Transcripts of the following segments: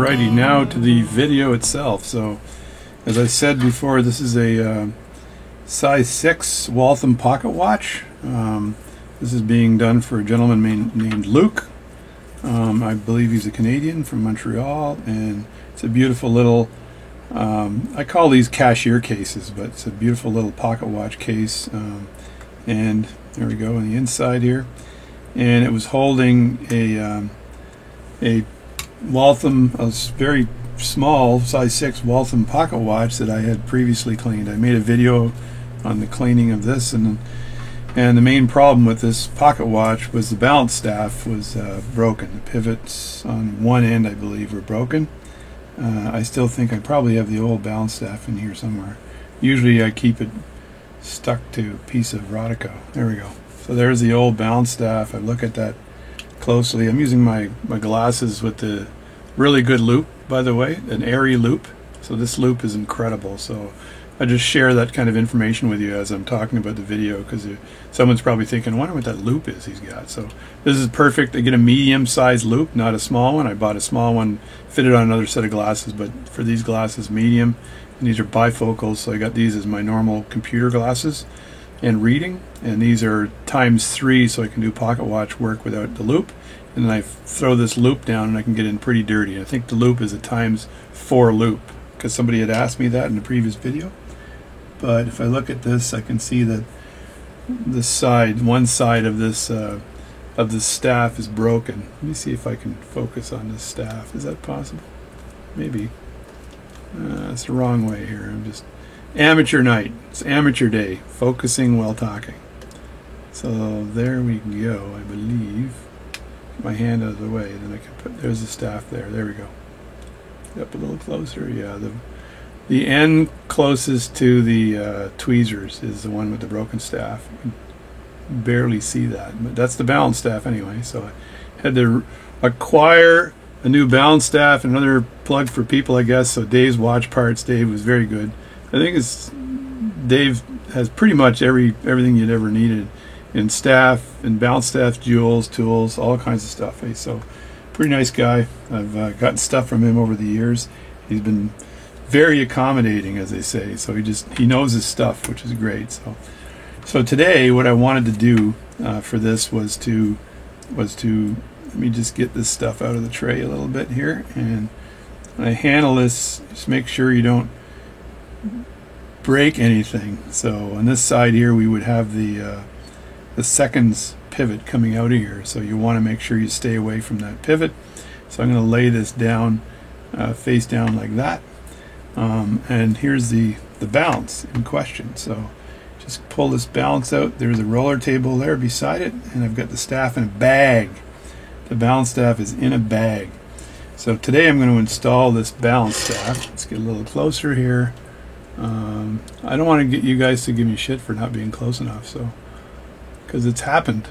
Alrighty, now to the video itself. So, as I said before, this is a size 6 Waltham pocket watch. This is being done for a gentleman named Luke. I believe he's a Canadian from Montreal, and it's a beautiful little, I call these cashier cases, but it's a beautiful little pocket watch case. And there we go on the inside here. And it was holding a Waltham, a very small size 6 Waltham pocket watch that I had previously cleaned. I made a video on the cleaning of this, and the main problem with this pocket watch was the balance staff was broken. The pivots on one end, I believe, were broken. I still think I probably have the old balance staff in here somewhere. Usually I keep it stuck to a piece of Rodico. There we go. So there's the old balance staff. I look at that closely. I'm using my glasses with the really good loop, by the way, an Airy loop. So this loop is incredible. So I just share that kind of information with you as I'm talking about the video, because someone's probably thinking, I wonder what that loop is he's got. So this is perfect. I get a medium-sized loop, not a small one. I bought a small one, fitted on another set of glasses, but for these glasses, medium. And these are bifocals, so I got these as my normal computer glasses and reading, and these are ×3, so I can do pocket watch work without the loop. And then I throw this loop down and I can get in pretty dirty. I think the loop is a ×4 loop, because somebody had asked me that in the previous video. But if I look at this, I can see that this side, one side of this staff is broken. Let me see if I can focus on this staff. Is that possible? Maybe. It's the wrong way here. I'm just amateur night. It's amateur day. Focusing while talking. So there we go, I believe. Get my hand out of the way, then I can put, there's the staff there. There we go. Up a little closer. Yeah, the end closest to the tweezers is the one with the broken staff. You can barely see that, but that's the balance staff anyway. So I had to acquire a new balance staff. Another plug for people, I guess. So Dave's Watch Parts. Dave was very good. I think Dave has pretty much everything you'd ever needed in staff, in balance staff, jewels, tools, all kinds of stuff. Hey, so pretty nice guy. I've gotten stuff from him over the years. He's been very accommodating, as they say. So he knows his stuff, which is great. So today, what I wanted to do for this was to let me just get this stuff out of the tray a little bit here, and when I handle this, just make sure you don't break anything. So on this side here, we would have the seconds pivot coming out of here. So you want to make sure you stay away from that pivot. So I'm going to lay this down, face down like that. And here's the balance in question. So just pull this balance out. There's a roller table there beside it, and I've got the staff in a bag. The balance staff is in a bag. So today I'm going to install this balance staff. Let's get a little closer here. I don't want to get you guys to give me shit for not being close enough, so because it's happened,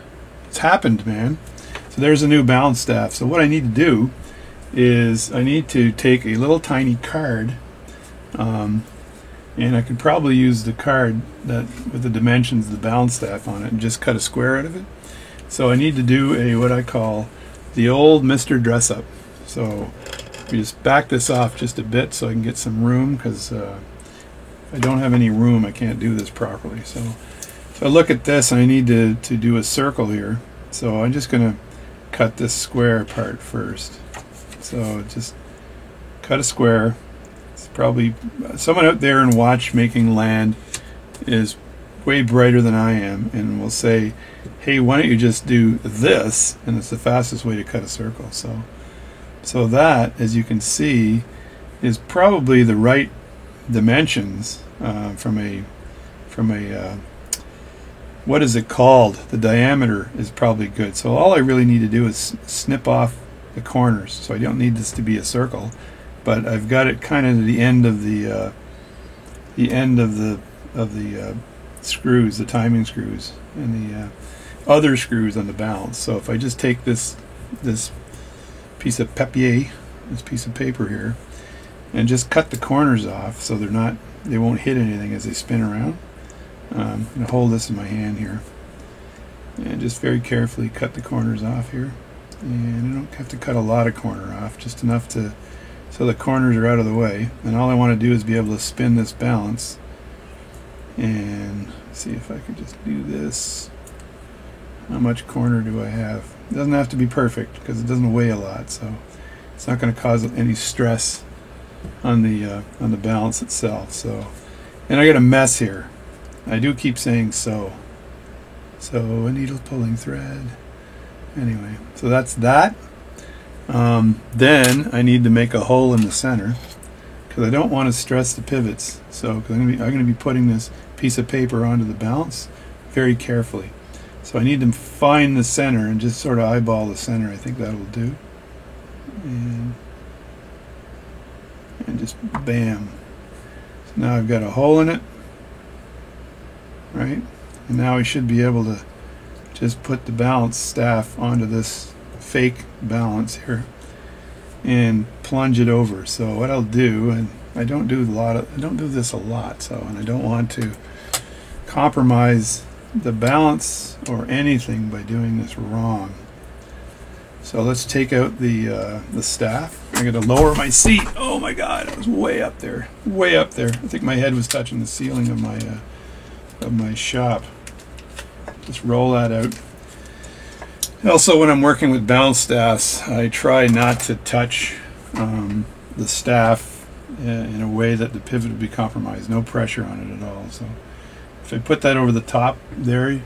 man. So there's a new balance staff. So what I need to do is I need to take a little tiny card, and I could probably use the card that with the dimensions of the balance staff on it and just cut a square out of it. So I need to do what I call the old Mr. Dress Up. So we just back this off just a bit so I can get some room, because if I don't have any room, I can't do this properly. So I look at this and I need to do a circle here. So I'm just going to cut this square apart first. So just cut a square. It's probably someone out there in watchmaking land is way brighter than I am, and will say, hey, why don't you just do this, and it's the fastest way to cut a circle. So that, as you can see, is probably the right dimensions from a what is it called? The diameter is probably good. So all I really need to do is snip off the corners. So I don't need this to be a circle, but I've got it kind of to the end of the screws, the timing screws, and the other screws on the balance. So if I just take this piece of papier, this piece of paper here, and just cut the corners off so they won't hit anything as they spin around. I'm going to hold this in my hand here and just very carefully cut the corners off here. And I don't have to cut a lot of corner off, just enough to so the corners are out of the way, and all I want to do is be able to spin this balance and see if I can just do this. How much corner do I have? It doesn't have to be perfect because it doesn't weigh a lot, so it's not going to cause any stress on the balance itself. So, and I got a mess here. I do keep saying so a needle pulling thread. Anyway, so that's that. Then I need to make a hole in the center because I don't want to stress the pivots. So cause I'm going to be putting this piece of paper onto the balance very carefully. So I need to find the center and just sort of eyeball the center. I think that'll do. And just bam. So now I've got a hole in it, right? And now I should be able to just put the balance staff onto this fake balance here and plunge it over. So what I'll do, and I don't do this a lot, so, and I don't want to compromise the balance or anything by doing this wrong. So let's take out the staff. I got to lower my seat. Oh my God, I was way up there, way up there. I think my head was touching the ceiling of my shop. Just roll that out. Also, when I'm working with balance staffs, I try not to touch the staff in a way that the pivot would be compromised. No pressure on it at all. So if I put that over the top there,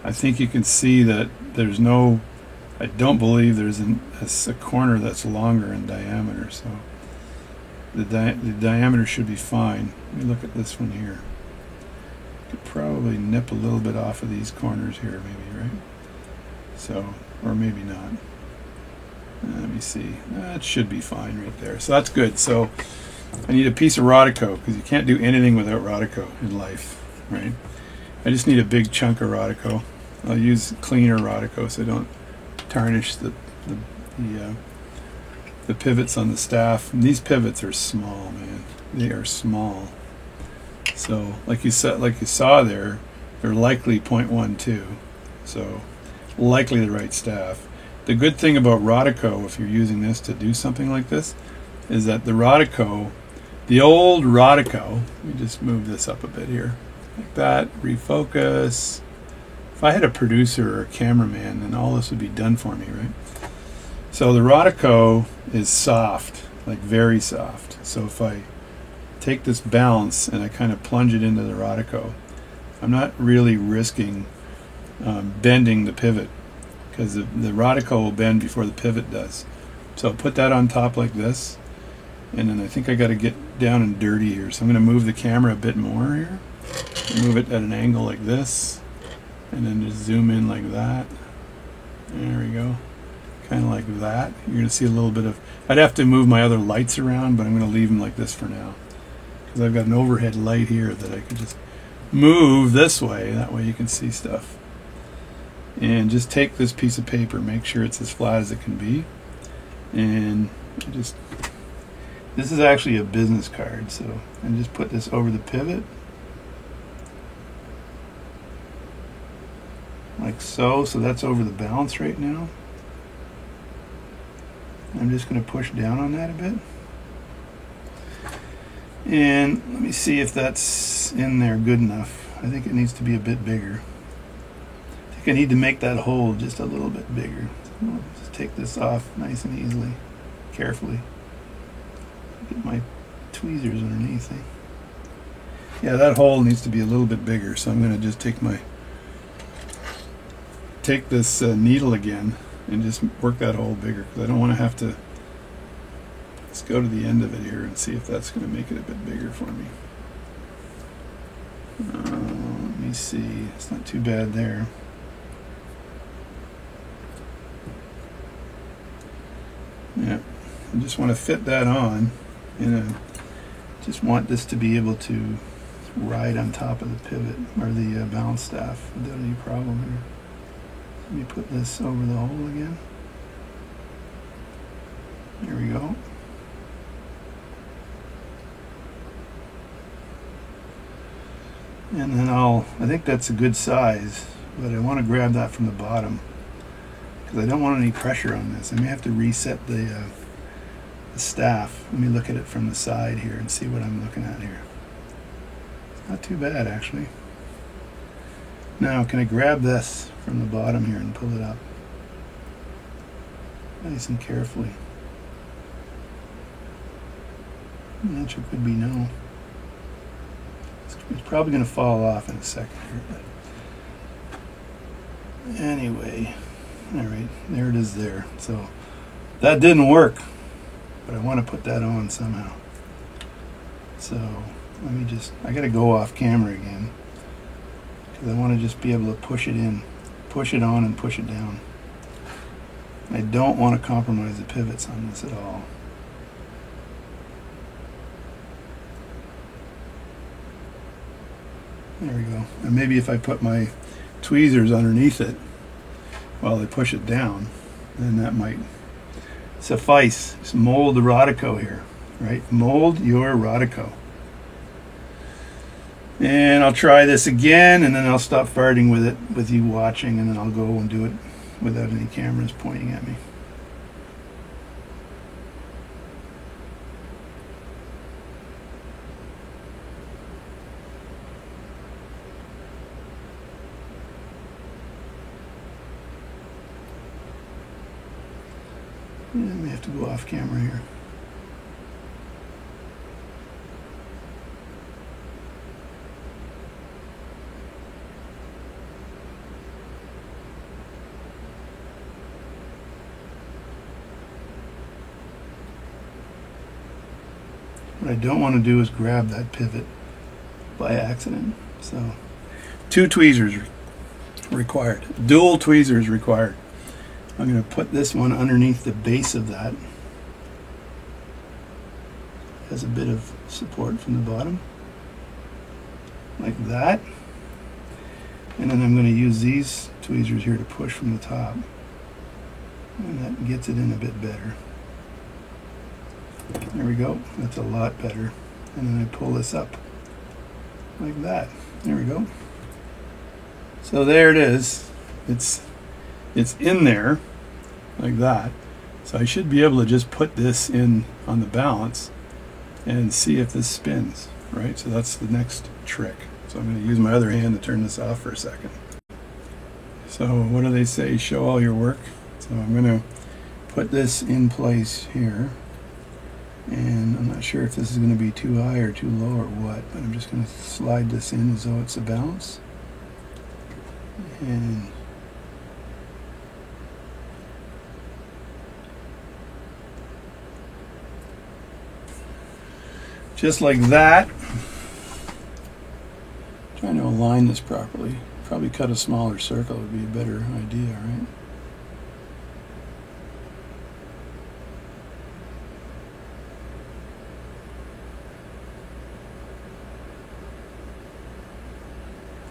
I think you can see that there's no, I don't believe there's a corner that's longer in diameter. So the diameter should be fine. Let me look at this one here. Could probably nip a little bit off of these corners here, maybe, right? So, or maybe not. Let me see. That should be fine right there. So that's good. So I need a piece of Rodico because you can't do anything without Rodico in life, right? I just need a big chunk of Rodico. I'll use cleaner Rodico so I don't tarnish the pivots on the staff. And these pivots are small, man. They are small. So like you saw there, they're likely 0.12. So likely the right staff. The good thing about Rodico, if you're using this to do something like this, is that the Rodico, the old Rodico, let me just move this up a bit here, like that, refocus. If I had a producer or a cameraman, then all this would be done for me, right? So the Rodico is soft, like very soft. So if I take this balance and I kind of plunge it into the Rodico, I'm not really risking bending the pivot because the Rodico will bend before the pivot does. So I'll put that on top like this, and then I think I got to get down and dirty here. So I'm going to move the camera a bit more here, move it at an angle like this, and then just zoom in like that. There we go, kind of like that. You're going to see a little bit of, I'd have to move my other lights around, but I'm going to leave them like this for now because I've got an overhead light here that I could just move this way. That way you can see stuff. And just take this piece of paper, make sure it's as flat as it can be, and just, this is actually a business card, so, and just put this over the pivot like so. So that's over the balance right now. I'm just going to push down on that a bit, and let me see if that's in there good enough. I think it needs to be a bit bigger. I need to make that hole just a little bit bigger. So I'll just take this off nice and easily, carefully. Get my tweezers underneath. Yeah, that hole needs to be a little bit bigger, so I'm going to just take this needle again and just work that hole bigger because I don't want to have to. Let's go to the end of it here and see if that's going to make it a bit bigger for me. Let me see. It's not too bad there. Yeah, I just want to fit that on, and I just want this to be able to ride on top of the pivot or the balance staff without any problem here. Let me put this over the hole again. There we go. And then I think that's a good size, but I want to grab that from the bottom. I don't want any pressure on this. I may have to reset the the staff. Let me look at it from the side here and see what I'm looking at here. It's not too bad, actually. Now, can I grab this from the bottom here and pull it up? Nice and carefully. The answer could be no. It's probably going to fall off in a second here. But anyway, all right, there it is there. So that didn't work, but I want to put that on somehow. So let me just, I got to go off camera again because I want to just be able to push it in, push it on and push it down. I don't want to compromise the pivots on this at all. There we go. And maybe if I put my tweezers underneath it while I push it down, then that might suffice. Just mold the Rodico here, right? Mold your Rodico. And I'll try this again, and then I'll stop farting with it, with you watching, and then I'll go and do it without any cameras pointing at me. I may have to go off camera here. What I don't want to do is grab that pivot by accident. So 2 tweezers required. Dual tweezers required. I'm going to put this one underneath the base of that. Has a bit of support from the bottom. Like that. And then I'm going to use these tweezers here to push from the top. And that gets it in a bit better. There we go. That's a lot better. And then I pull this up like that. There we go. So there it is. It's in there like that. So I should be able to just put this in on the balance and see if this spins, right? So that's the next trick. So I'm going to use my other hand to turn this off for a second. So what do they say? Show all your work. So I'm going to put this in place here. And I'm not sure if this is going to be too high or too low or what, but I'm just going to slide this in as though it's a balance. And just like that. Trying to align this properly. Probably cut a smaller circle would be a better idea, right?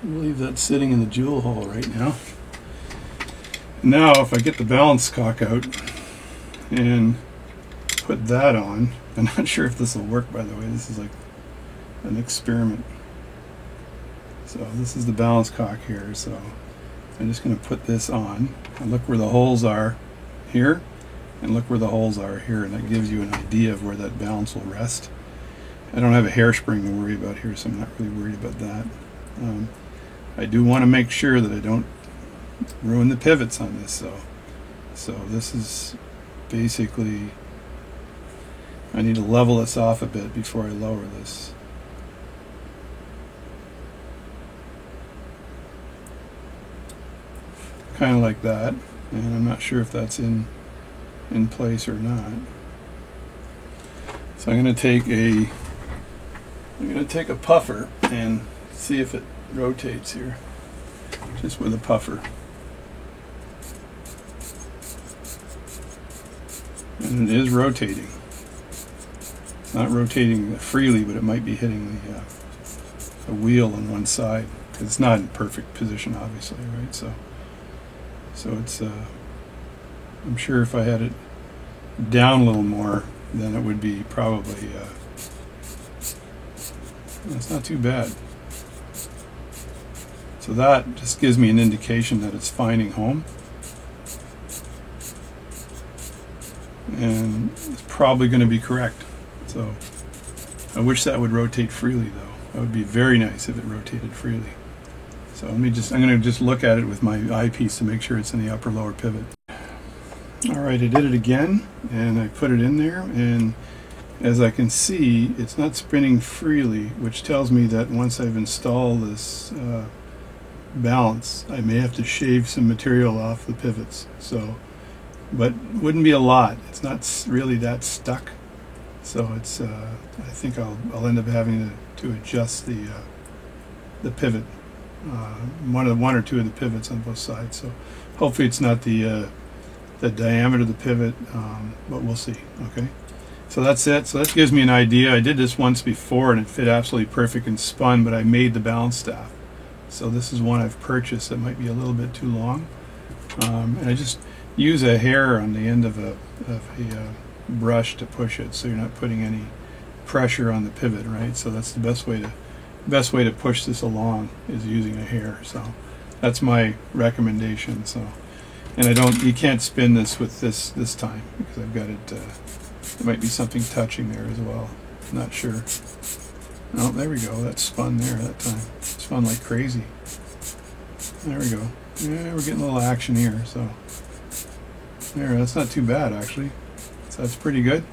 I believe that's sitting in the jewel hole right now. Now if I get the balance cock out and put that on, I'm not sure if this will work, by the way. This is like an experiment. So this is the balance cock here, so I'm just going to put this on and look where the holes are here and look where the holes are here, and that gives you an idea of where that balance will rest. I don't have a hairspring to worry about here, so I'm not really worried about that. I do want to make sure that I don't ruin the pivots on this, so this is basically, I need to level this off a bit before I lower this. Kind of like that, and I'm not sure if that's in place or not. So I'm going to take a puffer and see if it rotates here, just with a puffer. And it is rotating. It's not rotating freely, but it might be hitting the wheel on one side, because it's not in perfect position, obviously, right? So it's I'm sure if I had it down a little more, then it would be probably it's not too bad. So that just gives me an indication that it's finding home. and it's probably going to be correct. So I wish that would rotate freely, though. That would be very nice if it rotated freely. So I'm going to just look at it with my eyepiece to make sure it's in the upper lower pivot. Alright, I did it again, and I put it in there, and as I can see, it's not spinning freely, which tells me that once I've installed this balance, I may have to shave some material off the pivots. So, but wouldn't be a lot. It's not really that stuck. So it's I think I'll end up having to adjust the pivot, one or two of the pivots on both sides. So hopefully it's not the diameter of the pivot, but we'll see. Okay, so that's it. So that gives me an idea. I did this once before and it fit absolutely perfect and spun, but I made the balance staff. So this is one I've purchased that might be a little bit too long, and I just use a hair on the end of a brush to push it, so you're not putting any pressure on the pivot, right? So that's the best way to push this along, is using a hair. So that's my recommendation. So, and you can't spin this with this time, because I've got it. There might be something touching there as well. I'm not sure. Oh, there we go. That spun there that time. It spun like crazy. There we go. Yeah, we're getting a little action here. So there, that's not too bad actually. So that's pretty good,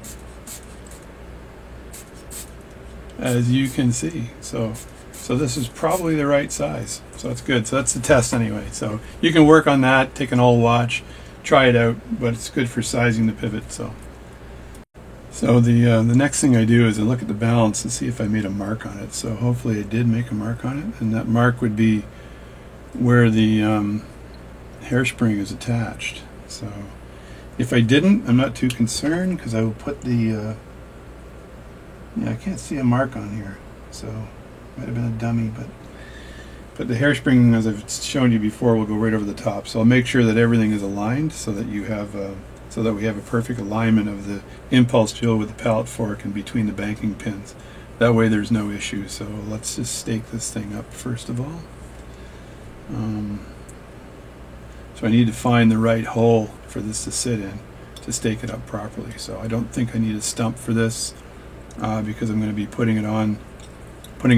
as you can see. So this is probably the right size. So that's good. So that's the test anyway. So you can work on that, take an old watch, try it out, but it's good for sizing the pivot. So the next thing I do is I look at the balance and see if I made a mark on it. So hopefully I did make a mark on it, and that mark would be where the hairspring is attached. So if I didn't, I'm not too concerned, because I will put the I can't see a mark on here, so might have been a dummy, but the hairspring, as I've shown you before, will go right over the top. So I'll make sure that everything is aligned, so that you have so that we have a perfect alignment of the impulse tool with the pallet fork and between the banking pins. That way there's no issue. So let's just stake this thing up first of all. So I need to find the right hole for this to sit in to stake it up properly. So I don't think I need a stump for this, because I'm going to be putting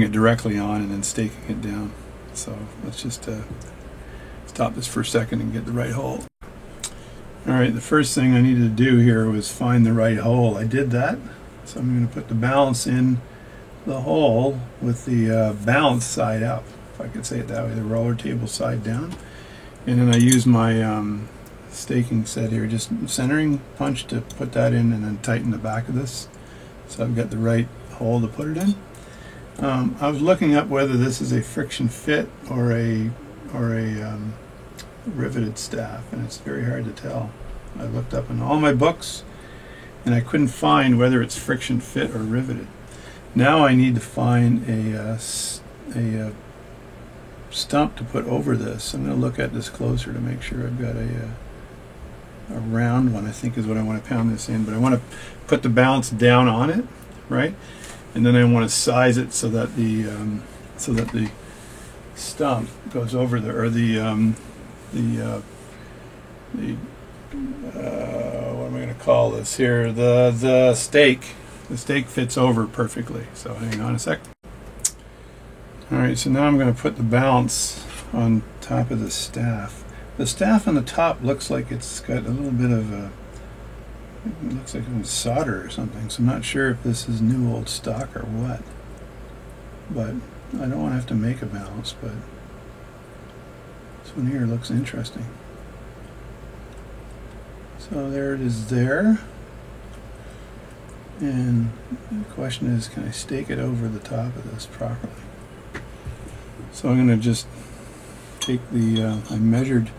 it directly on and then staking it down. So let's just stop this for a second and get the right hole. Alright, the first thing I needed to do here was find the right hole. I did that, so I'm going to put the balance in the hole with the balance side up, if I could say it that way, the roller table side down. And then I use my staking set here, just centering punch to put that in, and then tighten the back of this, so I've got the right hole to put it in. I was looking up whether this is a friction fit or a riveted staff, and it's very hard to tell. I looked up in all my books and I couldn't find whether it's friction fit or riveted. Now I need to find a stump to put over this. I'm going to look at this closer to make sure I've got a round one, I think is what I want to pound this in, but I want to put the balance down on it, right? And then I want to size it so that the stump goes over what am I going to call this here? The stake. The stake fits over perfectly. So hang on a sec. All right, so now I'm going to put the balance on top of the staff. The staff on the top looks like it's got a little bit of it looks like it was solder or something. So I'm not sure if this is new old stock or what. But I don't want to have to make a balance, but this one here looks interesting. So there it is there. And the question is, can I stake it over the top of this properly? So I'm going to just take I measured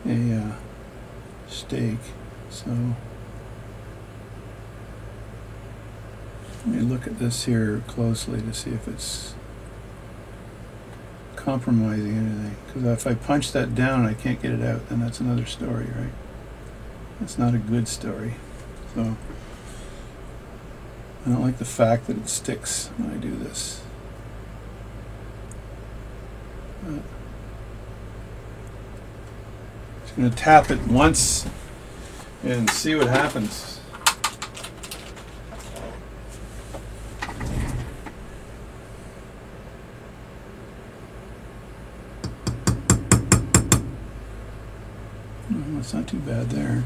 a stake. So let me look at this here closely to see if it's compromising anything. Because if I punch that down and I can't get it out, then that's another story, right? That's not a good story. So I don't like the fact that it sticks when I do this. Just going to tap it once and see what happens. It's not too bad there.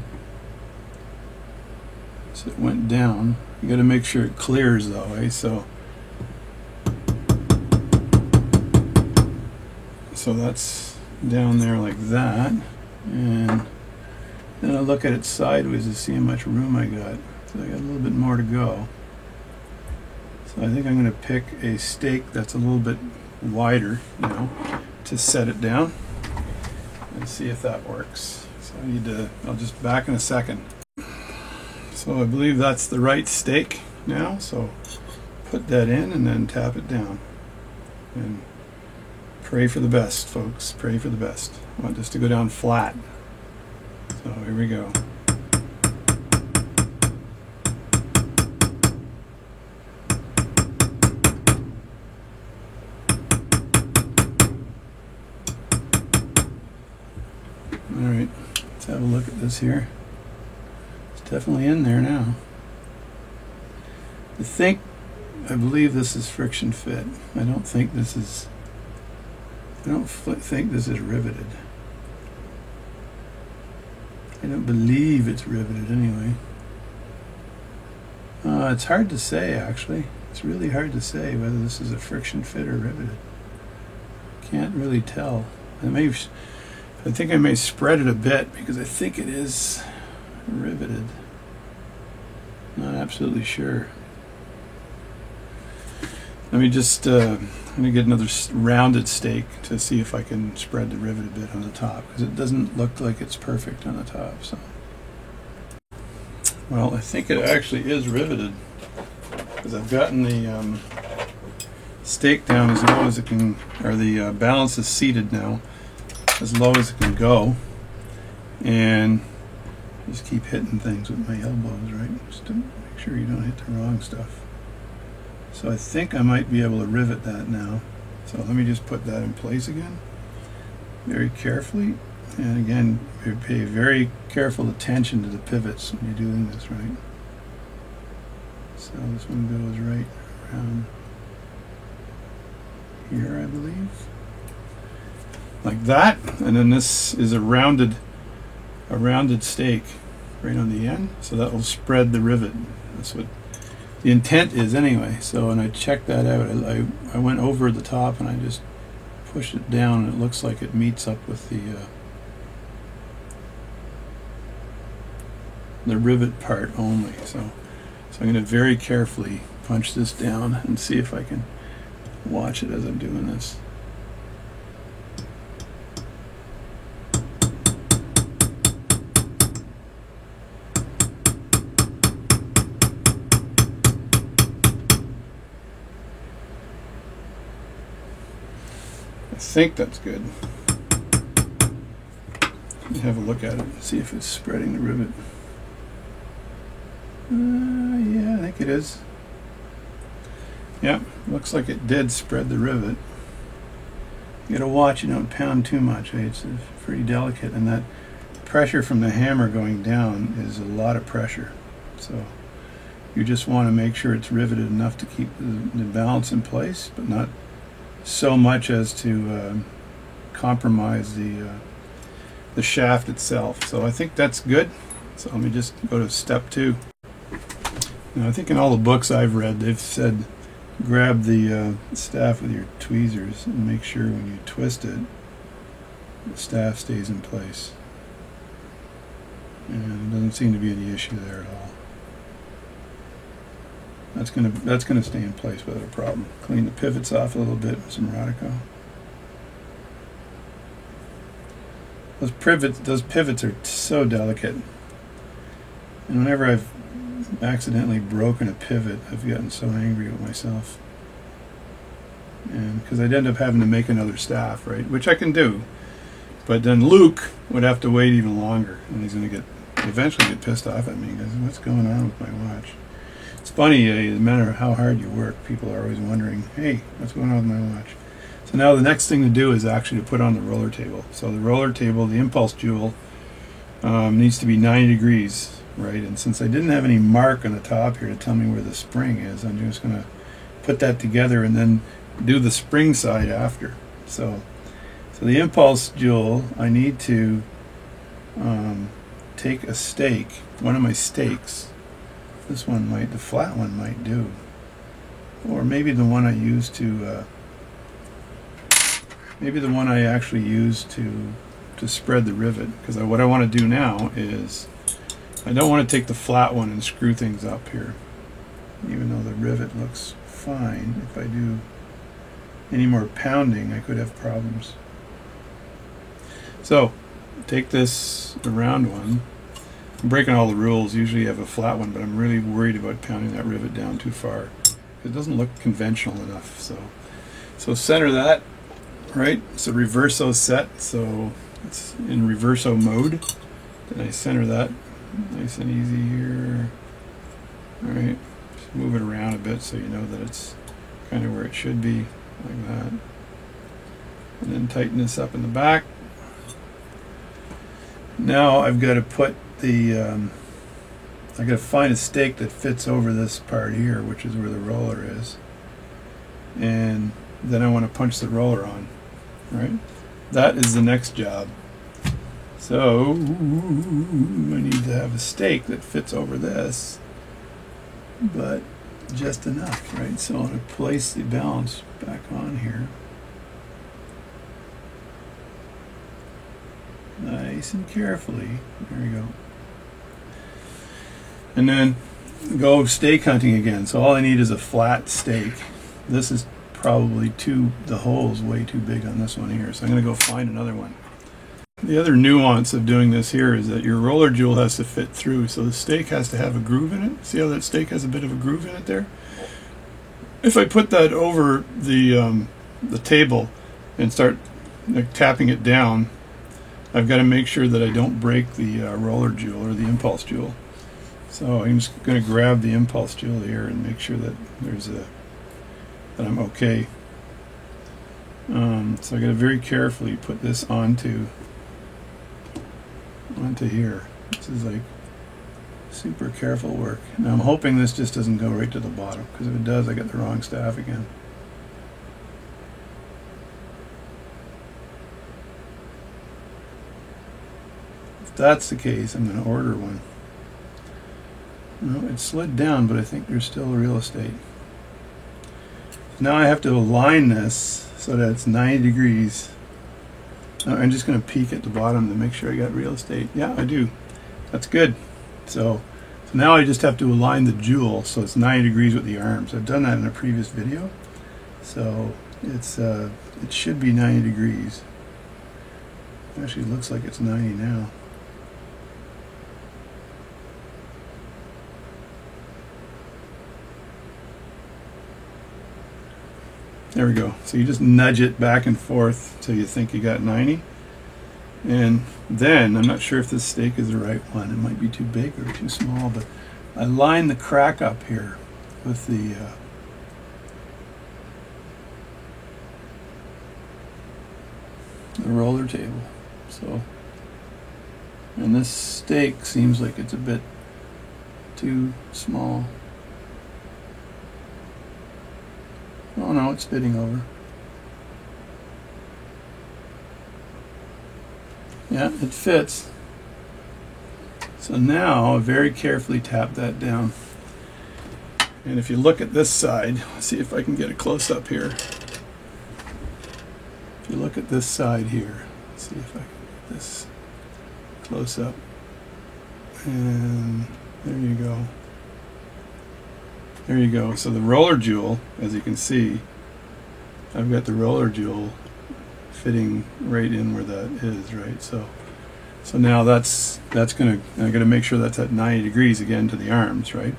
So it went down. You got to make sure it clears though, eh? So that's down there like that, and then I look at it sideways to see how much room I got. So I got a little bit more to go. So I think I'm going to pick a stake that's a little bit wider, you know, to set it down and see if that works. So I need to, I'll just back in a second. So I believe that's the right stake now, so put that in and then tap it down. And pray for the best, folks, pray for the best. I want this to go down flat. So here we go. Alright, let's have a look at this here. It's definitely in there now. I believe this is friction fit. I don't think this is riveted. I don't believe it's riveted anyway. It's hard to say, actually. It's really hard to say whether this is a friction fit or riveted. Can't really tell. I think I may spread it a bit because I think it is riveted. Not absolutely sure. Let me just, I'm going to get another rounded stake to see if I can spread the rivet a bit on the top, because it doesn't look like it's perfect on the top. So, well, I think it actually is riveted, because I've gotten the stake down as low as it can, or the balance is seated now as low as it can go, and just keep hitting things with my elbows, right, just to make sure you don't hit the wrong stuff. So I think I might be able to rivet that now. So let me just put that in place again, very carefully. And again, pay very careful attention to the pivots when you're doing this, right? So this one goes right around here, I believe. Like that. And then this is a rounded stake right on the end. So that will spread the rivet. That's what the intent is anyway. So when I checked that out, I went over the top and I just pushed it down, and it looks like it meets up with the rivet part only. So I'm going to very carefully punch this down and see if I can watch it as I'm doing this. I think that's good. Let me have a look at it and see if it's spreading the rivet. Yeah, I think it is. Yeah, looks like it did spread the rivet. You gotta watch you don't pound too much. It's pretty delicate, and that pressure from the hammer going down is a lot of pressure. So you just want to make sure it's riveted enough to keep the balance in place, but not so much as to compromise the shaft itself. So I think that's good. So let me just go to step 2. Now I think in all the books I've read, they've said grab the staff with your tweezers and make sure when you twist it, the staff stays in place. And there doesn't seem to be any issue there at all. That's gonna stay in place without a problem. Clean the pivots off a little bit with some Rodico. Those pivots are so delicate. And whenever I've accidentally broken a pivot, I've gotten so angry with myself. And because I'd end up having to make another staff, right? Which I can do. But then Luke would have to wait even longer, and he's gonna eventually get pissed off at me. He goes, "What's going on with my watch?" It's funny, no matter how hard you work, people are always wondering, hey, what's going on with my watch? So now the next thing to do is actually to put on the roller table. So the roller table, the impulse jewel, needs to be 90 degrees, right? And since I didn't have any mark on the top here to tell me where the spring is, I'm just going to put that together and then do the spring side after. So the impulse jewel, I need to take a stake, one of my stakes. This one might, the flat one might do. Or maybe the one I used to, maybe the one I actually used to spread the rivet. Because what I want to do now is, I don't want to take the flat one and screw things up here. Even though the rivet looks fine, if I do any more pounding, I could have problems. So, take this, the round one. I'm breaking all the rules. Usually you have a flat one, but I'm really worried about pounding that rivet down too far. It doesn't look conventional enough. So center that, right? It's a reverso set, so it's in reverso mode. Then I center that nice and easy here. All right, just move it around a bit so you know that it's kind of where it should be, like that. And then tighten this up in the back. Now I've got to put the, I got to find a stake that fits over this part here, which is where the roller is. And then I want to punch the roller on, right? That is the next job. So I need to have a stake that fits over this, but just enough, right? So I'm going to place the balance back on here. Nice and carefully. There we go. And then go stake hunting again. So all I need is a flat stake. This is probably the hole's way too big on this one here. So I'm going to go find another one. The other nuance of doing this here is that your roller jewel has to fit through. So the stake has to have a groove in it. See how that stake has a bit of a groove in it there? If I put that over the table and start like tapping it down, I've got to make sure that I don't break the roller jewel or the impulse jewel. So I'm just going to grab the impulse jewel here and make sure that that I'm okay. So I got to very carefully put this onto here. This is like super careful work. Now I'm hoping this just doesn't go right to the bottom, because if it does, I get the wrong staff again. If that's the case, I'm going to order one. No, it slid down, but I think there's still real estate. Now I have to align this so that it's 90 degrees. Now I'm just going to peek at the bottom to make sure I got real estate. Yeah, I do. That's good. So now I just have to align the jewel so it's 90 degrees with the arms. I've done that in a previous video. So it's it should be 90 degrees. Actually, it looks like it's 90 now. There we go. So you just nudge it back and forth till you think you got 90. And then, I'm not sure if this stake is the right one. It might be too big or too small, but I line the crack up here with the roller table. So, and this stake seems like it's a bit too small. Oh no, it's fitting over. Yeah, it fits. So now I very carefully tap that down. And if you look at this side, let's see if I can get a close up here. If you look at this side here, let's see if I can get this close up. And there you go. There you go. So the roller jewel, as you can see, I've got the roller jewel fitting right in where that is, right? So now that's gonna, I'm gonna make sure that's at 90 degrees again to the arms, right?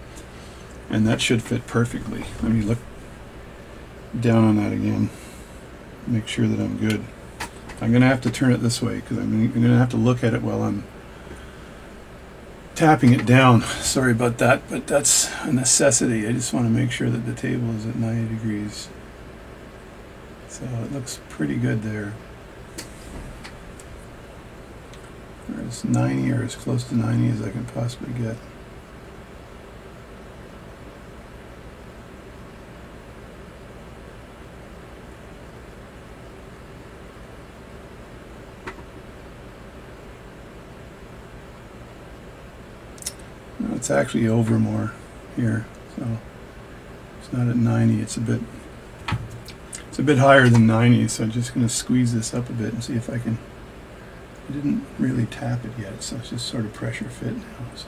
And that should fit perfectly. Let me look down on that again. Make sure that I'm good. I'm gonna have to turn it this way because I'm gonna have to look at it while I'm tapping it down. Sorry about that, but that's a necessity. I just want to make sure that the table is at 90 degrees. So it looks pretty good there. or as 90 or as close to 90 as I can possibly get. No, it's actually over more here, so it's not at 90. It's a bit higher than 90, so I'm just going to squeeze this up a bit and see if I can. I didn't really tap it yet, so it's just sort of pressure fit now. So.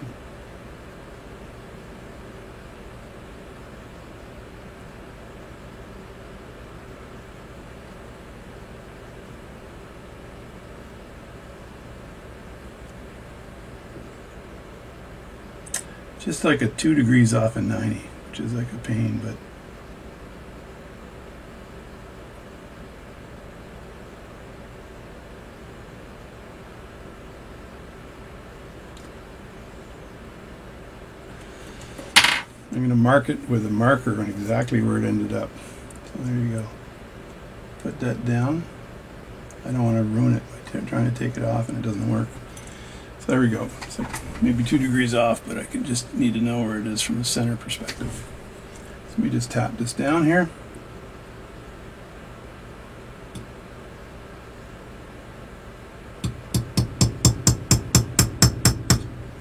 Just like a 2 degrees off of 90, which is like a pain, but I'm going to mark it with a marker on exactly where it ended up. So there you go. Put that down. I don't want to ruin it by trying to take it off and it doesn't work. So there we go. It's like maybe 2 degrees off, but I can just need to know where it is from a center perspective. So let me just tap this down here.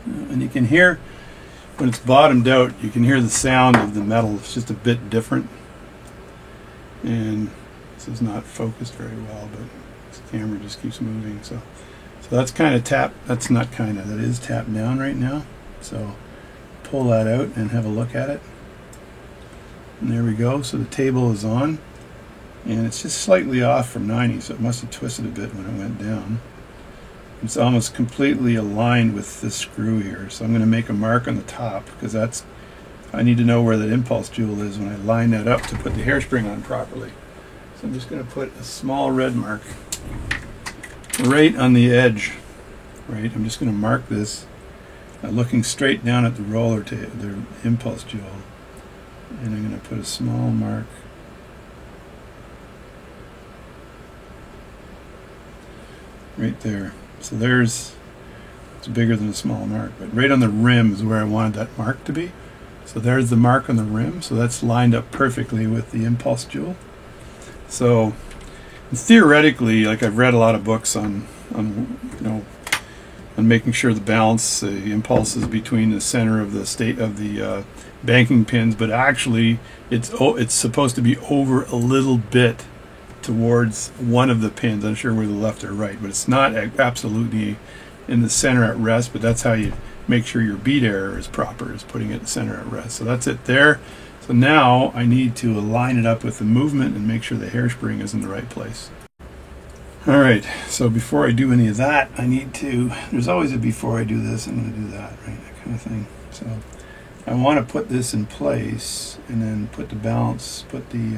And you can hear, when it's bottomed out, you can hear the sound of the metal. It's just a bit different. And this is not focused very well, but this camera just keeps moving. So that's kind of tap. That's not kind of. That is tapped down right now. So pull that out and have a look at it. And there we go. So the table is on. And it's just slightly off from 90, so it must have twisted a bit when it went down. It's almost completely aligned with this screw here, so I'm going to make a mark on the top because I need to know where that impulse jewel is when I line that up to put the hairspring on properly. So I'm just going to put a small red mark right on the edge. Right, I'm just going to mark this, looking straight down at the roller the impulse jewel, and I'm going to put a small mark right there. So it's bigger than a small mark, but right on the rim is where I wanted that mark to be. So there's the mark on the rim, so that's lined up perfectly with the impulse jewel. So theoretically, like I've read a lot of books on making sure the impulses between the center of the banking pins, but actually it's supposed to be over a little bit towards one of the pins. I'm not sure whether left or right, but it's not absolutely in the center at rest, but that's how you make sure your beat error is proper, is putting it in the center at rest. So that's it there. So now I need to align it up with the movement and make sure the hairspring is in the right place. Alright, so before I do any of that, there's always a before I do this, I'm going to do that, right, that kind of thing. So I want to put this in place and then put the balance, put the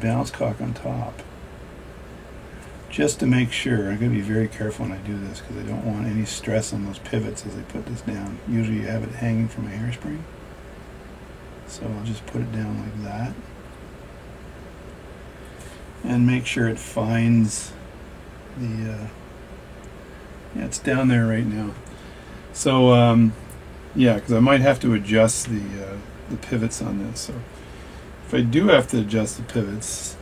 balance cock on top, just to make sure. I'm going to be very careful when I do this because I don't want any stress on those pivots as I put this down. Usually you have it hanging from a hairspring, so I'll just put it down like that and make sure it finds the yeah, it's down there right now. So yeah, because I might have to adjust the pivots on this. So if I do have to adjust the pivots,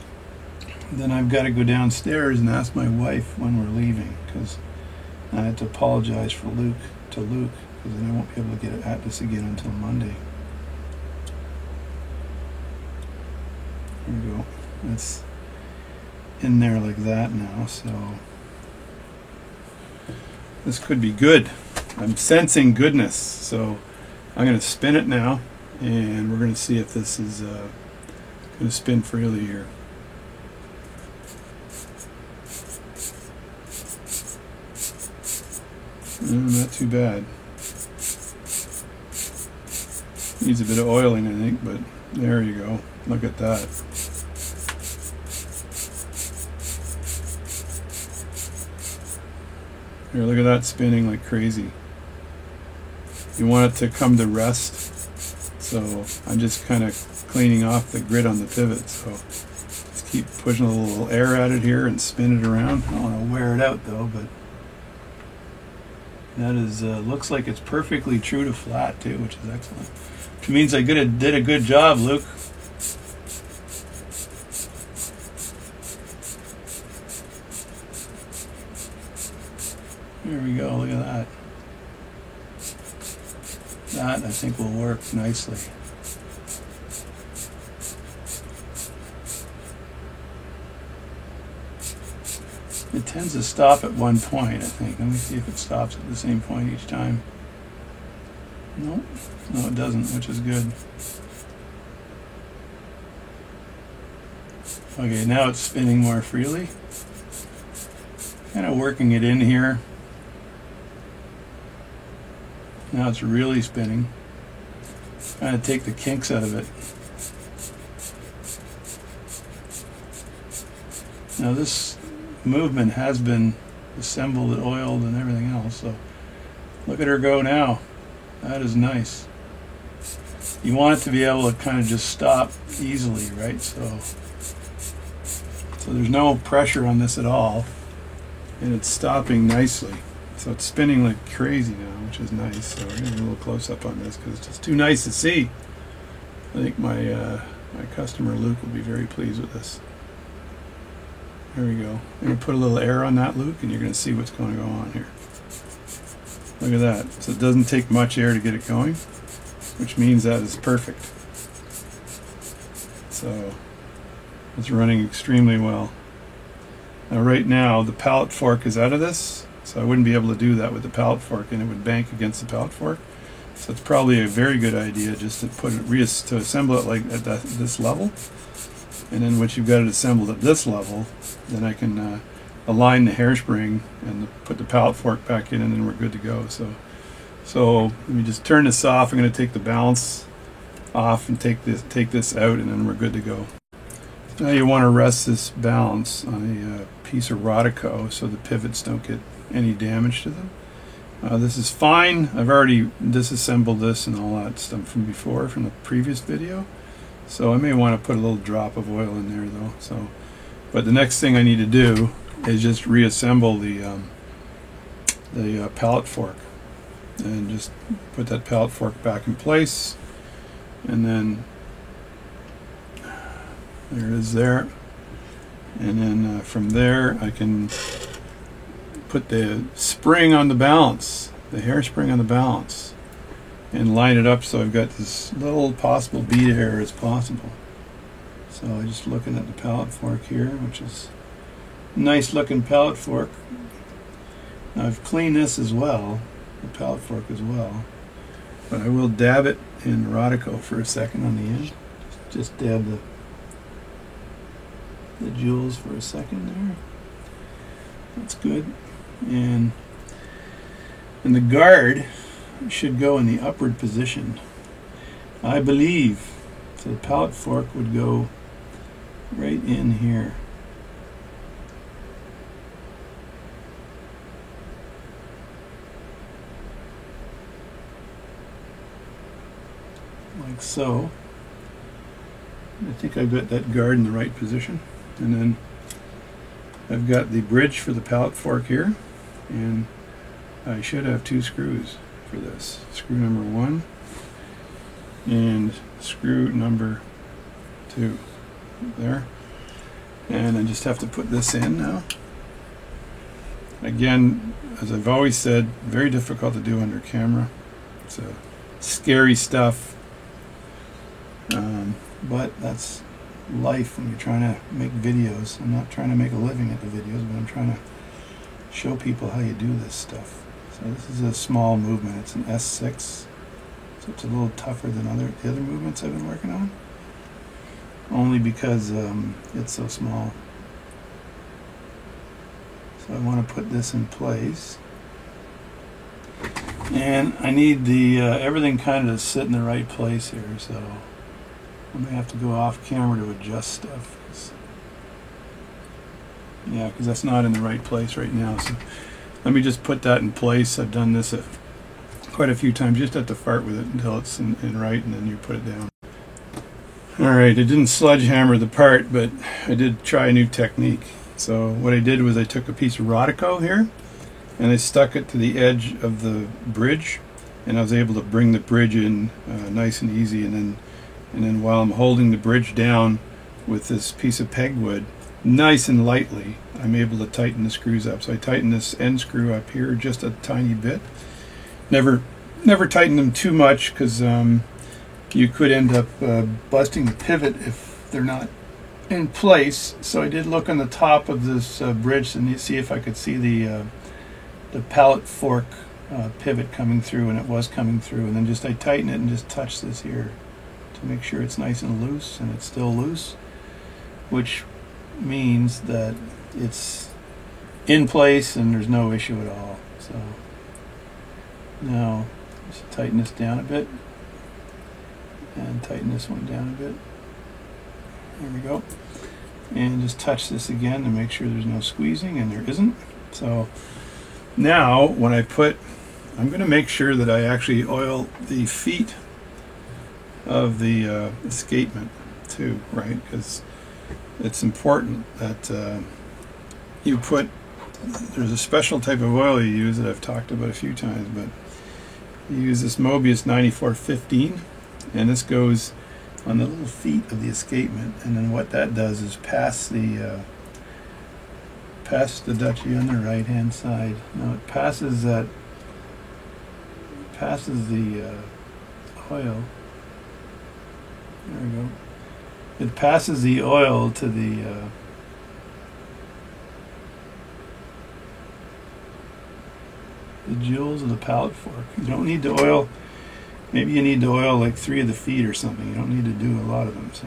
then I've got to go downstairs and ask my wife when we're leaving, because I have to apologize to Luke, because then I won't be able to get at this again until Monday. There we go. That's in there like that now, so this could be good. I'm sensing goodness, so I'm going to spin it now, and we're going to see if this is going to spin freely here. Not too bad. Needs a bit of oiling, I think, but there you go. Look at that. Here, look at that spinning like crazy. You want it to come to rest, so I'm just kind of cleaning off the grit on the pivot, so keep pushing a little air at it here and spin it around. I don't want to wear it out though, but that is looks like it's perfectly true to flat too, which is excellent. Which means I did a good job, Luke. There we go, look at that. That I think will work nicely. It tends to stop at one point, I think. Let me see if it stops at the same point each time. Nope. No, it doesn't, which is good. Okay, now it's spinning more freely. Kind of working it in here. Now it's really spinning. Kind of take the kinks out of it. Now this movement has been assembled and oiled and everything else, so look at her go now. That is nice. You want it to be able to kind of just stop easily, right? So there's no pressure on this at all, and it's stopping nicely. So it's spinning like crazy now, which is nice. So we're going to get a little close up on this because it's just too nice to see. I think my my customer Luke will be very pleased with this. There we go. I'm going to put a little air on that, Luke, and you're going to see what's going to go on here. Look at that. So it doesn't take much air to get it going, which means that is perfect. So it's running extremely well. Now right now the pallet fork is out of this, so I wouldn't be able to do that with the pallet fork, and it would bank against the pallet fork. So it's probably a very good idea just to put it to assemble it like at this level. And then once you've got it assembled at this level, then I can align the hairspring and put the pallet fork back in, and then we're good to go. So let me just turn this off. I'm going to take the balance off and take this out, and then we're good to go. Now you want to rest this balance on a piece of Rodico so the pivots don't get any damage to them. This is fine. I've already disassembled this and all that stuff from before, from the previous video. So I may want to put a little drop of oil in there though. But the next thing I need to do is just reassemble the pallet fork, and just put that pallet fork back in place, and then there it is there. And then from there I can put the spring on the balance, the hairspring on the balance, and line it up so I've got this little possible bead of hair as possible. So I'm just looking at the pallet fork here, which is a nice looking pallet fork. Now I've cleaned this as well, the pallet fork as well, but I will dab it in Rodico for a second on the end. Just dab the jewels for a second there. That's good. And the guard should go in the upward position, I believe. So the pallet fork would go right in here. Like so. I think I've got that guard in the right position. And then I've got the bridge for the pallet fork here, and I should have 2 screws for this. Screw number 1 and screw number 2 there. And I just have to put this in now. Again, as I've always said, very difficult to do under camera. It's scary stuff, but that's life when you're trying to make videos. I'm not trying to make a living at the videos, but I'm trying to show people how you do this stuff. So this is a small movement. It's an S6, so it's a little tougher than the other movements I've been working on, only because it's so small. So I want to put this in place, and I need the everything kind of to sit in the right place here. So I may have to go off camera to adjust stuff. Yeah, because that's not in the right place right now. So let me just put that in place. I've done this quite a few times. You just have to fart with it until it's in right, and then you put it down. Alright, I didn't sledgehammer the part, but I did try a new technique. So what I did was I took a piece of Rodico here and I stuck it to the edge of the bridge, and I was able to bring the bridge in nice and easy, and then while I'm holding the bridge down with this piece of pegwood nice and lightly, I'm able to tighten the screws up. So I tighten this end screw up here just a tiny bit. Never tighten them too much, because you could end up busting the pivot if they're not in place. So I did look on the top of this bridge and see if I could see the pallet fork pivot coming through, and it was coming through. And then I tighten it and just touch this here to make sure it's nice and loose, and it's still loose, which means that it's in place and there's no issue at all. So now just tighten this down a bit and tighten this one down a bit. There we go. And just touch this again to make sure there's no squeezing, and there isn't. So now when I'm going to make sure that I actually oil the feet of the escapement too, right? Because it's important that there's a special type of oil you use that I've talked about a few times, but you use this Mobius 9415, and this goes on the little feet of the escapement, and then what that does is pass the duchy on the right hand side. Now it passes the oil. There we go. It passes the oil to the jewels of the pallet fork. You don't need to oil. Maybe you need to oil like 3 of the feet or something. You don't need to do a lot of them. So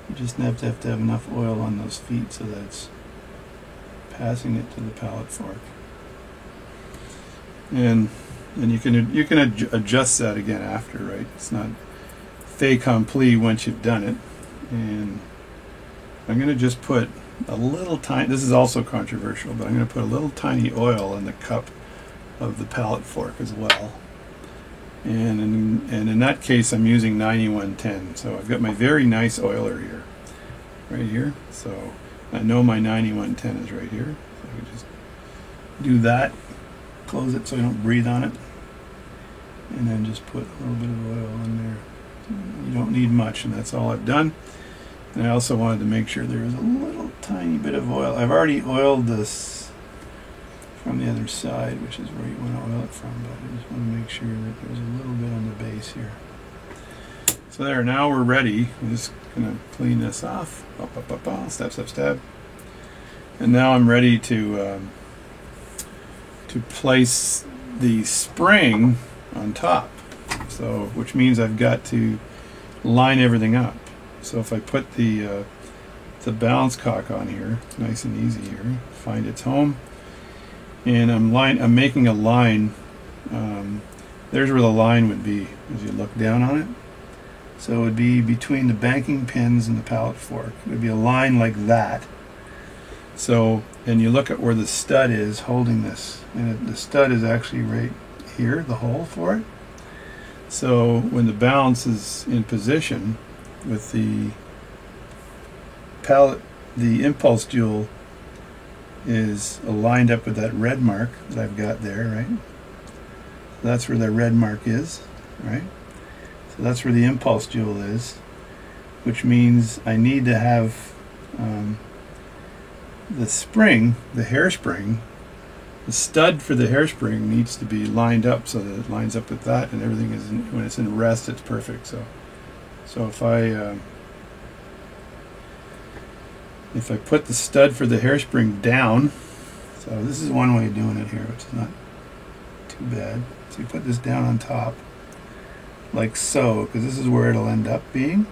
you just have to have enough oil on those feet so that it's passing it to the pallet fork. And you can adjust that again after, right? It's not fait accompli once you've done it. And I'm going to just put a little tiny, this is also controversial, but I'm going to put a little tiny oil in the cup of the pallet fork as well. And in that case, I'm using 9110. So I've got my very nice oiler here, right here. So I know my 9110 is right here. So I can just do that, close it so I don't breathe on it, and then just put a little bit of oil in there. You don't need much, and that's all I've done. And I also wanted to make sure there was a little tiny bit of oil. I've already oiled this from the other side, which is where you want to oil it from, but I just want to make sure that there's a little bit on the base here. So there, now we're ready. I'm just going to clean this off. Step, step, step. And now I'm ready to place the spring on top. So, which means I've got to line everything up. So if I put the balance cock on here, nice and easy here, find its home, and I'm making a line. There's where the line would be as you look down on it. So it would be between the banking pins and the pallet fork. It would be a line like that. So, and you look at where the stud is holding this, and the stud is actually right here, the hole for it. So when the balance is in position with the pallet, the impulse jewel is lined up with that red mark that I've got there, right? So that's where the red mark is, right? So that's where the impulse jewel is, which means I need to have the spring, the hairspring, the stud for the hairspring needs to be lined up so that it lines up with that, and everything is when it's in rest, it's perfect. So if I put the stud for the hairspring down, so this is one way of doing it here, which is not too bad. So you put this down on top, like so, because this is where it'll end up being.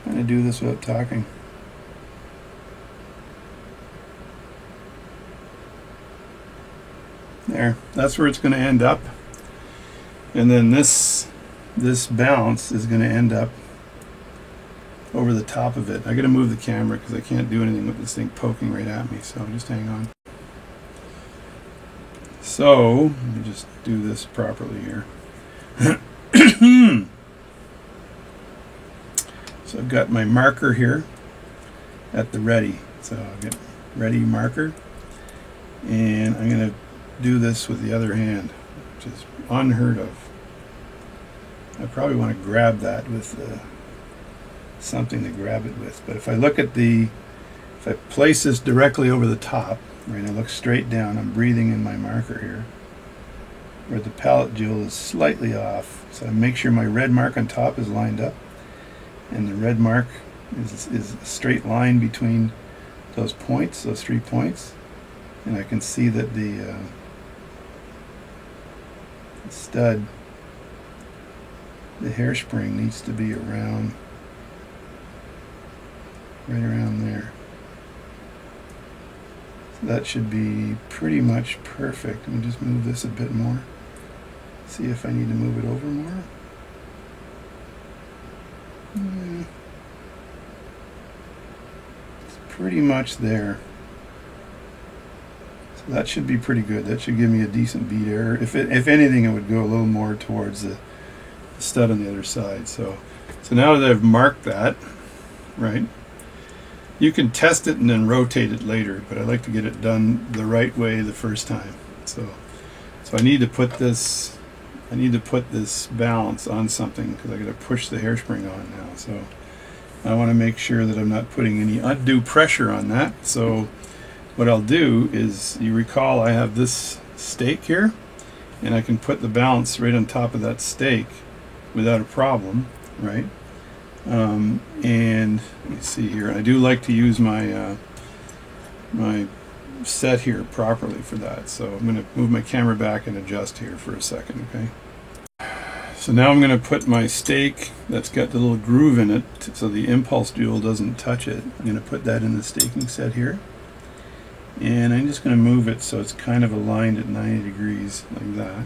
Trying to do this without talking. There, that's where it's going to end up, and then this bounce is going to end up over the top of it. I gotta move the camera because I can't do anything with this thing poking right at me, so just hang on. So, let me just do this properly here. So I've got my marker here at the ready. So I'll get ready marker, and I'm going to do this with the other hand, which is unheard of. I probably want to grab that with something to grab it with. But if I look at if I place this directly over the top, right, I look straight down, I'm breathing in my marker here, where the palette jewel is slightly off. So I make sure my red mark on top is lined up, and the red mark is a straight line between those points, those 3 points, and I can see that the stud, the hairspring needs to be around, right around there. So that should be pretty much perfect. Let me just move this a bit more. See if I need to move it over more. It's pretty much there. So that should be pretty good. That should give me a decent bead error. If anything, it would go a little more towards the stud on the other side. So now that I've marked that, right, you can test it and then rotate it later, but I like to get it done the right way the first time. So I need to put this balance on something because I got to push the hairspring on now. So I want to make sure that I'm not putting any undue pressure on that. So what I'll do is, you recall I have this stake here, and I can put the balance right on top of that stake without a problem, right? And let me see here. I do like to use my my set here properly for that. So I'm going to move my camera back and adjust here for a second, okay? So now I'm going to put my stake that's got the little groove in it so the impulse jewel doesn't touch it. I'm going to put that in the staking set here. And I'm just going to move it so it's kind of aligned at 90 degrees like that.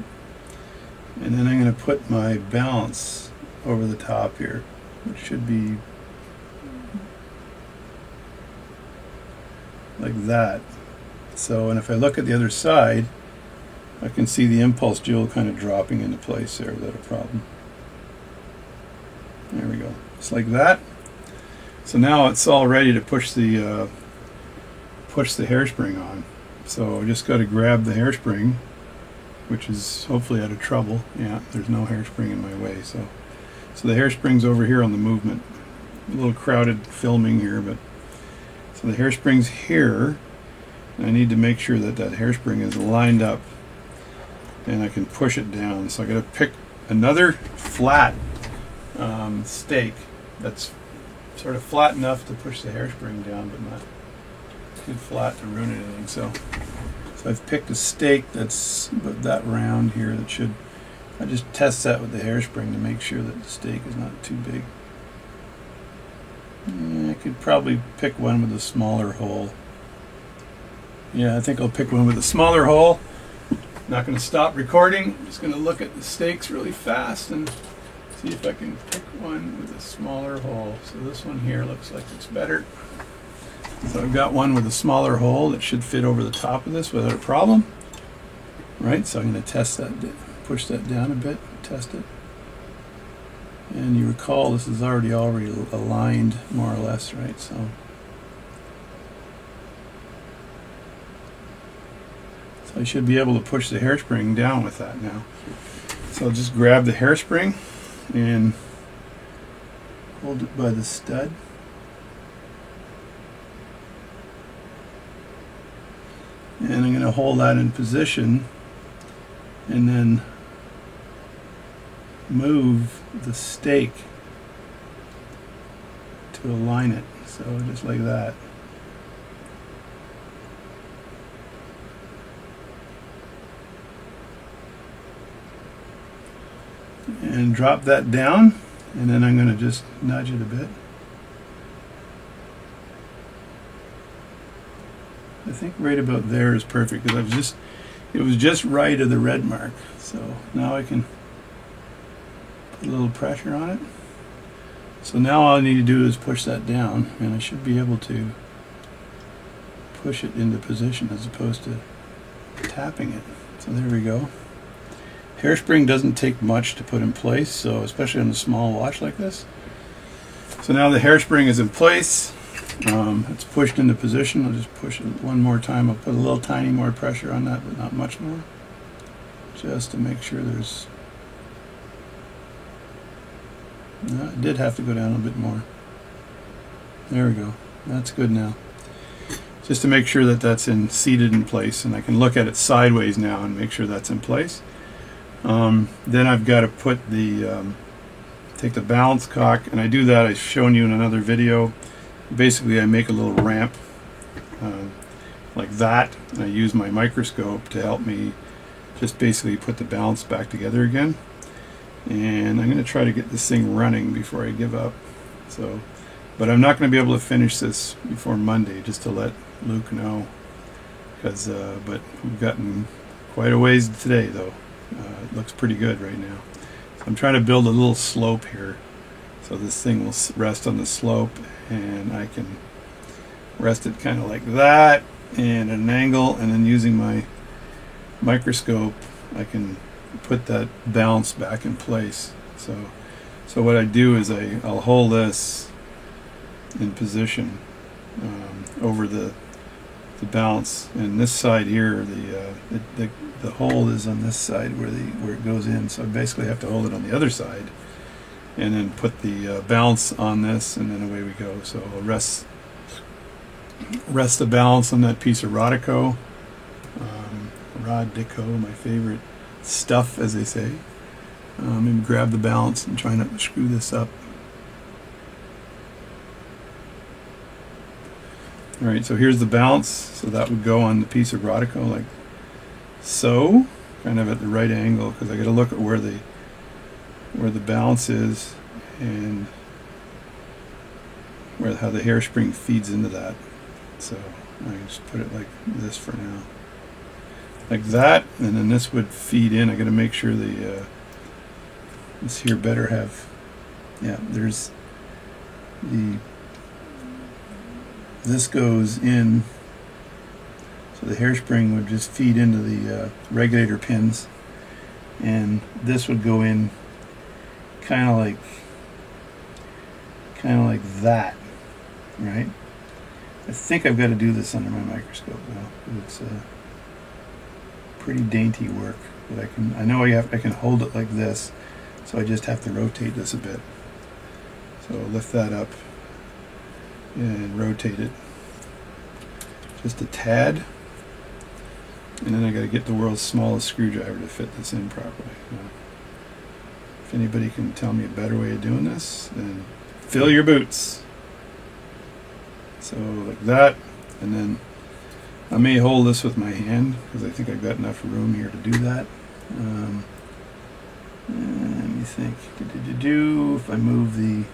And then I'm going to put my balance over the top here, which should be like that. So, and if I look at the other side, I can see the impulse jewel kind of dropping into place there without a problem. There we go. Just like that. So now it's all ready to push the hairspring on. So I just got to grab the hairspring, which is hopefully out of trouble. Yeah, there's no hairspring in my way. So the hairspring's over here on the movement. A little crowded filming here, but so the hairspring's here. And I need to make sure that that hairspring is lined up, and I can push it down. So I got to pick another flat stake that's sort of flat enough to push the hairspring down, but not too flat to ruin anything. So I've picked a stake that's about that round here. That should, I just test that with the hairspring to make sure that the stake is not too big. I could probably pick one with a smaller hole. Yeah, I think I'll pick one with a smaller hole. Not going to stop recording. I'm just going to look at the stakes really fast and see if I can pick one with a smaller hole. So this one here looks like it's better. So I've got one with a smaller hole that should fit over the top of this without a problem. Right, so I'm going to test that, push that down a bit, test it. And you recall this is already aligned more or less, right? So I should be able to push the hairspring down with that now. So I'll just grab the hairspring and hold it by the stud. And I'm going to hold that in position and then move the stake to align it. So just like that. And drop that down, and then I'm going to just nudge it a bit. I think right about there is perfect because it was just right of the red mark. So now I can put a little pressure on it. So now all I need to do is push that down, and I should be able to push it into position as opposed to tapping it. So there we go. Hairspring doesn't take much to put in place, so especially on a small watch like this. So now the hairspring is in place. It's pushed into position. I'll just push it one more time. I'll put a little tiny more pressure on that, but not much more, just to make sure there's... No, it did have to go down a bit more. There we go. That's good now. Just to make sure that that's seated in place, and I can look at it sideways now and make sure that's in place. Then I've got to put take the balance cock, and I do that, I've shown you in another video. Basically I make a little ramp like that, and I use my microscope to help me just basically put the balance back together again. And I'm going to try to get this thing running before I give up. So, but I'm not going to be able to finish this before Monday, just to let Luke know, because but we've gotten quite a ways today though. It looks pretty good right now. So I'm trying to build a little slope here, so this thing will rest on the slope, and I can rest it kind of like that and at an angle, and then using my microscope I can put that balance back in place. So what I do is I'll hold this in position over the balance, and this side here, the hole is on this side where it goes in, so I basically have to hold it on the other side and then put the balance on this, and then away we go. So I'll rest the balance on that piece of Rodico, my favorite stuff, as they say, and grab the balance and try not to screw this up. Alright, so here's the balance, so that would go on the piece of Rodico like so, kind of at the right angle, because I got to look at where the balance is and how the hairspring feeds into that. So I just put it like this for now, like that, and then this would feed in. I got to make sure this here better have, yeah, there's this goes in, so the hairspring would just feed into the regulator pins, and this would go in kind of like that, right? I think I've got to do this under my microscope now. It's pretty dainty work, but I know I can hold it like this, so I just have to rotate this a bit. So lift that up and rotate it just a tad, and then I got to get the world's smallest screwdriver to fit this in properly. If anybody can tell me a better way of doing this, then fill your boots. So like that, and then I may hold this with my hand because I think I've got enough room here to do that. Let me think. If I move the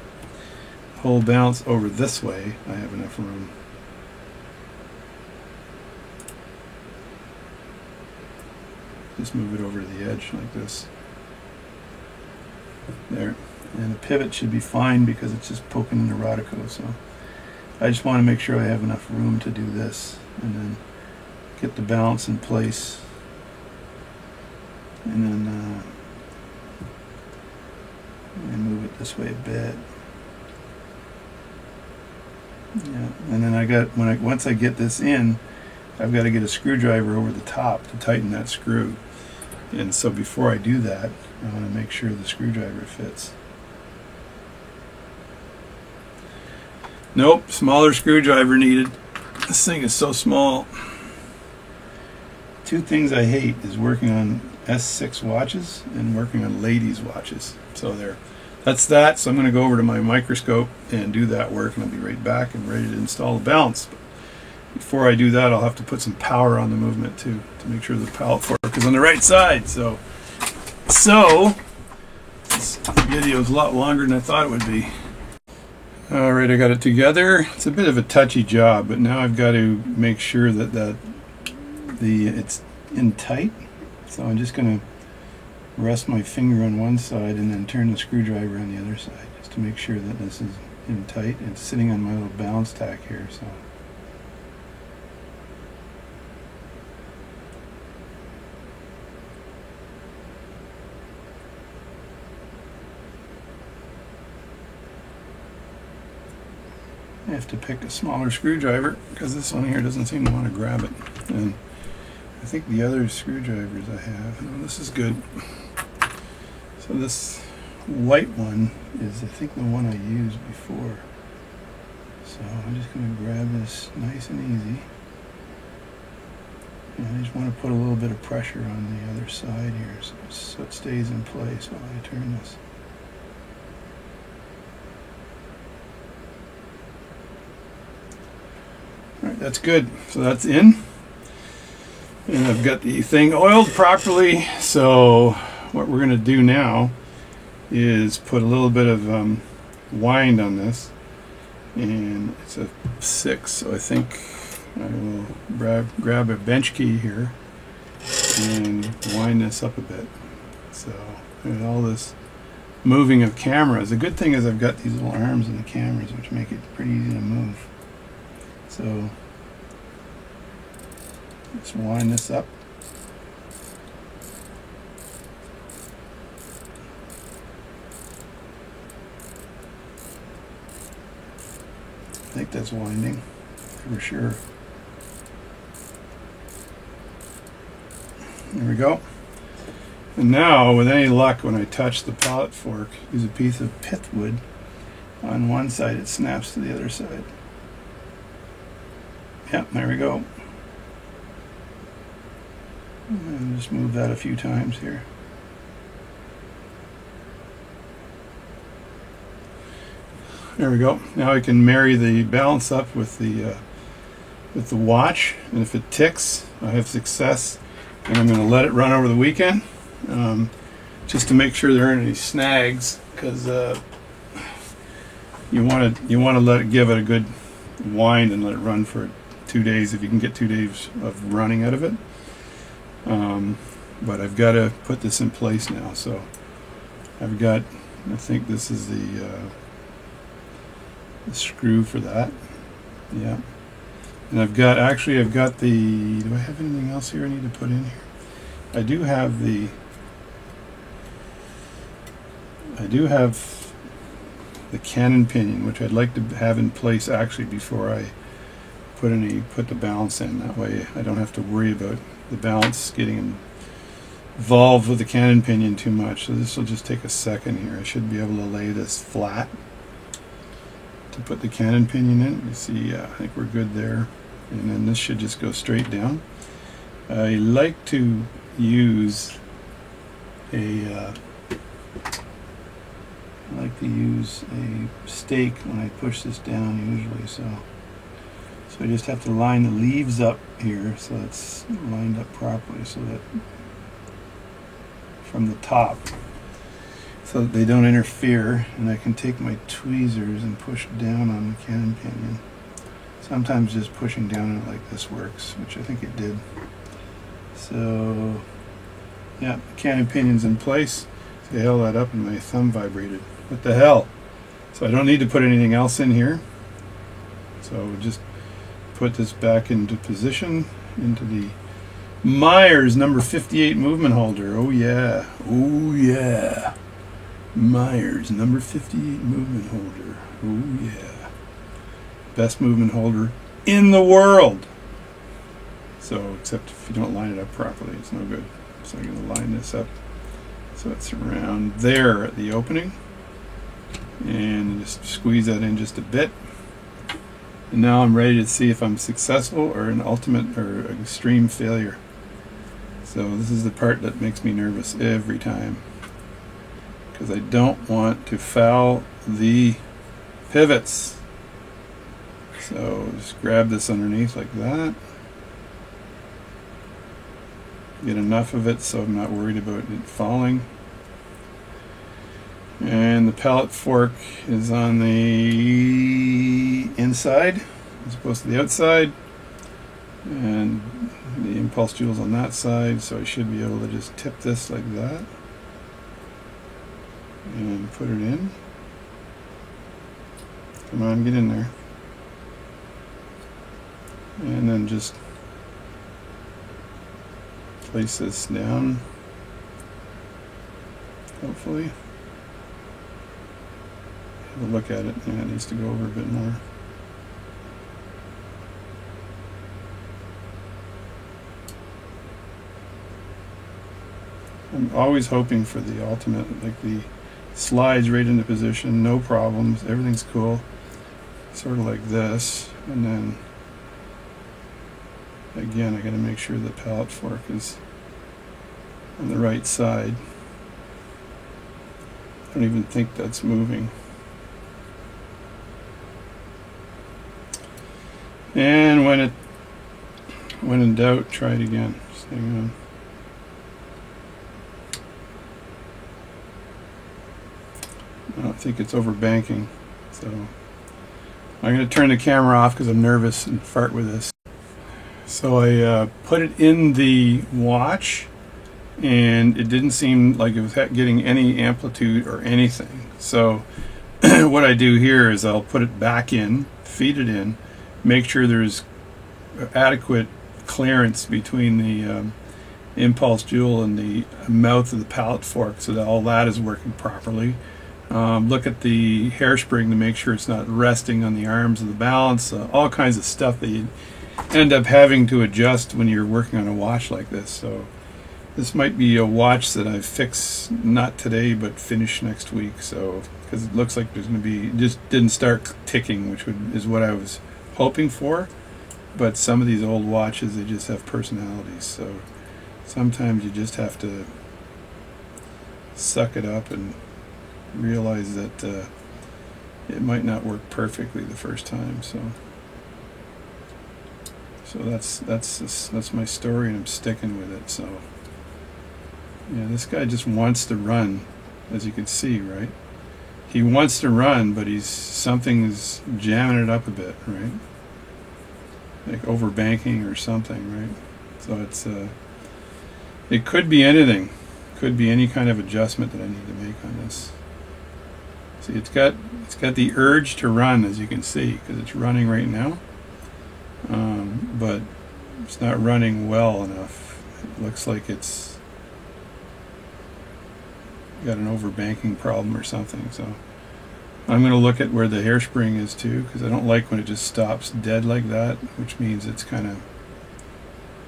whole balance over this way, I have enough room. Just move it over to the edge like this. There. And the pivot should be fine because it's just poking in the Rodico. So I just want to make sure I have enough room to do this, and then get the balance in place, and then move it this way a bit. Yeah, and then once I get this in, I've got to get a screwdriver over the top to tighten that screw. And so before I do that, I want to make sure the screwdriver fits. Nope, smaller screwdriver needed. This thing is so small. Two things I hate is working on S6 watches and working on ladies' watches. So that's that. So I'm going to go over to my microscope and do that work, and I'll be right back and ready to install the balance. But before I do that, I'll have to put some power on the movement too, to make sure the pallet fork is on the right side. So this video is a lot longer than I thought it would be. Alright, I got it together. It's a bit of a touchy job, but now I've got to make sure that it's in tight. So I'm just going to rest my finger on one side and then turn the screwdriver on the other side, just to make sure that this is in tight. It's sitting on my little balance tack here, so. I have to pick a smaller screwdriver because this one here doesn't seem to want to grab it. And I think the other screwdrivers I have, no, this is good. So this white one is, I think, the one I used before. So I'm just going to grab this nice and easy. And I just want to put a little bit of pressure on the other side here so it stays in place while I turn this. Alright, that's good. So that's in. And I've got the thing oiled properly. So what we're going to do now is put a little bit of wind on this. And it's a 6, so I think I will grab a bench key here and wind this up a bit. So and all this moving of cameras. The good thing is I've got these little arms in the cameras, which make it pretty easy to move. So let's wind this up. I think that's winding for sure. There we go. And now, with any luck, when I touch the pallet fork, use a piece of pith wood on one side, it snaps to the other side. Yep, there we go. And just move that a few times here. There we go. Now I can marry the balance up with the watch, and if it ticks, I have success. And I'm going to let it run over the weekend, just to make sure there aren't any snags, because you want to let it give it a good wind and let it run for 2 days if you can get 2 days of running out of it. But I've got to put this in place now, so I've got, I think this is the screw for that. Yeah. And I've got the, do I have anything else here I need to put in here? I do have the cannon pinion, which I'd like to have in place actually before I put the balance in. That way I don't have to worry about the balance getting involved with the cannon pinion too much. So this will just take a second here. I should be able to lay this flat to put the cannon pinion in. You see, I think we're good there. And then this should just go straight down. I like to use a stake when I push this down usually. So I just have to line the leaves up here so it's lined up properly, so that from the top, so that they don't interfere, and I can take my tweezers and push down on the cannon pinion. Sometimes just pushing down on it like this works, which I think it did. So yeah, the cannon pinion's in place. So I held that up and my thumb vibrated. What the hell? So I don't need to put anything else in here. So we'll just put this back into position, into the Myers number 58 movement holder. Oh yeah, oh yeah. Myers number 58 movement holder. Oh yeah. Best movement holder in the world. So, except if you don't line it up properly, it's no good. So I'm going to line this up so it's around there at the opening, and just squeeze that in just a bit. And now I'm ready to see if I'm successful or an ultimate or extreme failure. So this is the part that makes me nervous every time, because I don't want to foul the pivots. So just grab this underneath like that. Get enough of it so I'm not worried about it falling. And the pallet fork is on the inside as opposed to the outside, and the impulse jewel's on that side, so I should be able to just tip this like that and put it in. Come on, get in there. And then just place this down, hopefully. Have a look at it. Yeah, it needs to go over a bit more. I'm always hoping for the ultimate, like the slides right into position, no problems, everything's cool. Sort of like this, and then again I got to make sure the pallet fork is on the right side. I don't even think that's moving. And when in doubt, try it again. Just hang on. I don't think it's over banking, so I'm going to turn the camera off because I'm nervous and fart with this. So I put it in the watch, and it didn't seem like it was getting any amplitude or anything. So what I do here is I'll put it back in, feed it in, make sure there's adequate clearance between the impulse jewel and the mouth of the pallet fork so that all that is working properly. Look at the hairspring to make sure it's not resting on the arms of the balance, all kinds of stuff that you end up having to adjust when you're working on a watch like this. So this might be a watch that I fix not today but finish next week, so because it looks like there's going to be, it just didn't start ticking, which is what I was hoping for. But some of these old watches, they just have personalities, so sometimes you just have to suck it up and realize that it might not work perfectly the first time. So that's my story, and I'm sticking with it. So yeah, this guy just wants to run, as you can see, right? He wants to run, but something is jamming it up a bit, right? Like overbanking or something, right? So it could be anything. Could be any kind of adjustment that I need to make on this. See, it's got the urge to run, as you can see, because it's running right now, but it's not running well enough. It looks like it's got an overbanking problem or something. So I'm going to look at where the hairspring is too, because I don't like when it just stops dead like that, which means it's kind of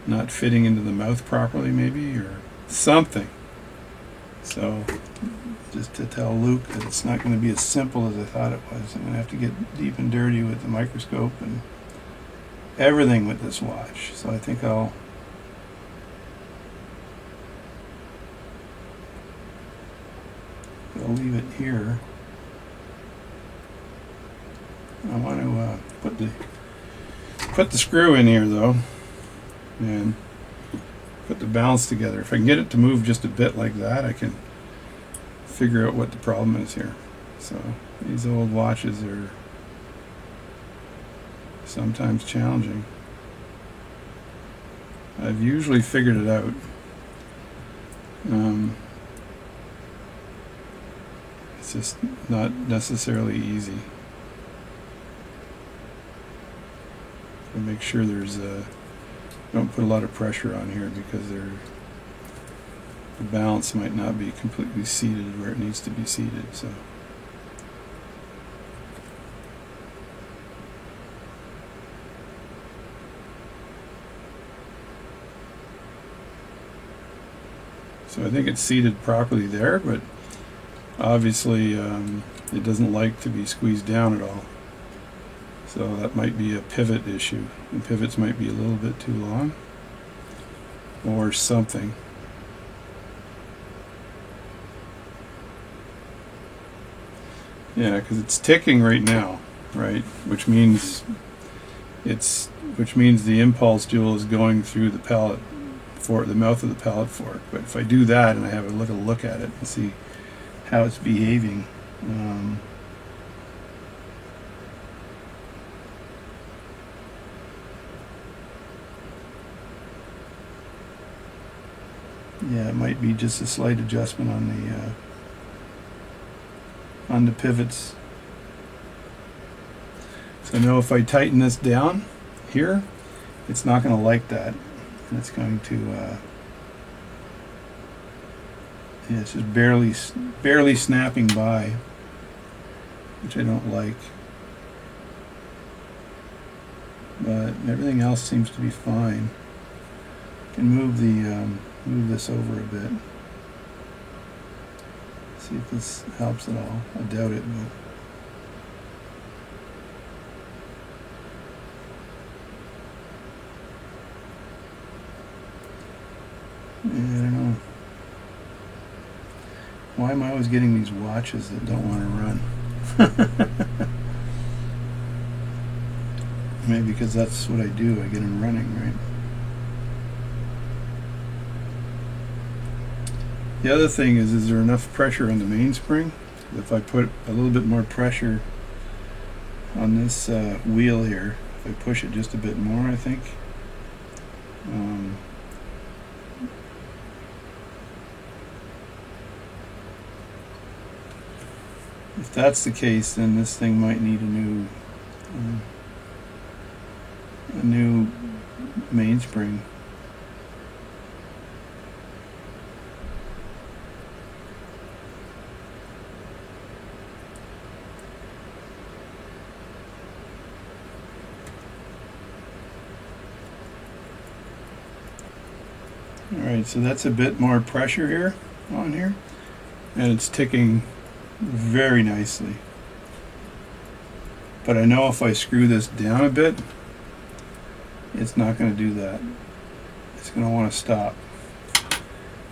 not fitting into the mouth properly, maybe, or something. So just to tell Luke that it's not going to be as simple as I thought it was. I'm going to have to get deep and dirty with the microscope and everything with this watch. So I think I'll leave it here. I want to put the screw in here though, and put the balance together. If I can get it to move just a bit like that, I can figure out what the problem is here. So these old watches are sometimes challenging. I've usually figured it out. It's just not necessarily easy. So make sure there's don't put a lot of pressure on here, because the balance might not be completely seated where it needs to be seated. So I think it's seated properly there, but obviously it doesn't like to be squeezed down at all. So that might be a pivot issue. The pivots might be a little bit too long or something. Yeah, because it's ticking right now, right? Which means the impulse jewel is going through the pallet for the mouth of the pallet fork. But if I do that and I have a look at it and see how it's behaving, yeah, it might be just a slight adjustment on the pivots. So I know if I tighten this down here, it's not going to like that. And it's going to, yeah, it's just barely snapping by, which I don't like. But everything else seems to be fine. I can move this over a bit. See if this helps at all. I doubt it, but yeah, I don't know. Why am I always getting these watches that don't want to run? Maybe because that's what I do. I get them running, right? The other thing is there enough pressure on the mainspring? If I put a little bit more pressure on this wheel here, if I push it just a bit more, I think, if that's the case, then this thing might need a new mainspring. Alright, so that's a bit more pressure here on here, and it's ticking very nicely. But I know if I screw this down a bit, it's not going to do that. It's going to want to stop,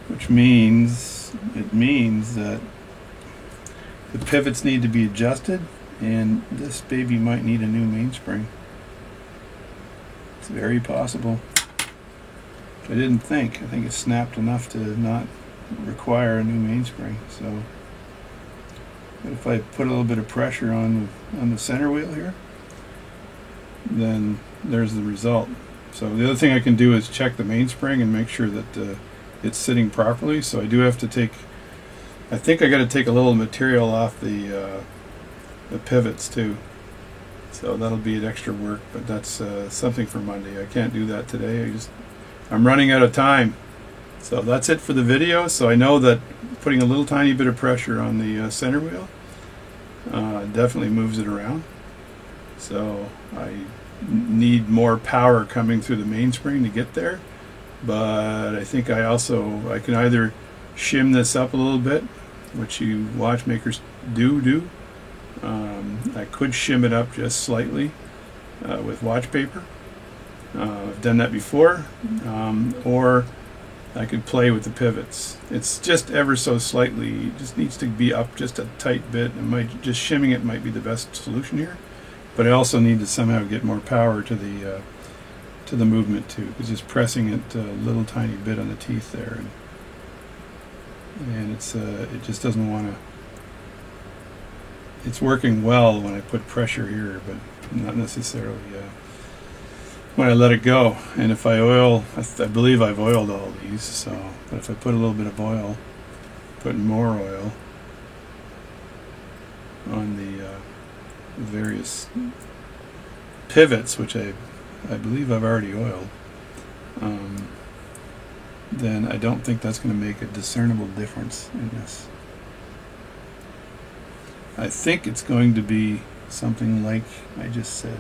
which means that the pivots need to be adjusted, and this baby might need a new mainspring. It's very possible. I didn't think. I think it snapped enough to not require a new mainspring. So, but if I put a little bit of pressure on the center wheel here, then there's the result. So the other thing I can do is check the mainspring and make sure that it's sitting properly. So I do have to take, I think I got to take a little material off the pivots too. So that'll be an extra work, but that's something for Monday. I can't do that today. I'm running out of time. So that's it for the video. So I know that putting a little tiny bit of pressure on the center wheel definitely moves it around. So I need more power coming through the mainspring to get there. But I think I can either shim this up a little bit, which you watchmakers do. I could shim it up just slightly with watch paper. I've done that before, or I could play with the pivots. It's just ever so slightly. It just needs to be up just a tight bit. Just shimming it might be the best solution here, but I also need to somehow get more power to the movement too, because just pressing it a little tiny bit on the teeth there, and it just doesn't want to. It's working well when I put pressure here, but not necessarily when I let it go. And if I oil, I believe I've oiled all these, so, but if I put a little bit of oil, put more oil on the various pivots, which I believe I've already oiled, then I don't think that's going to make a discernible difference in this. I think it's going to be something like I just said,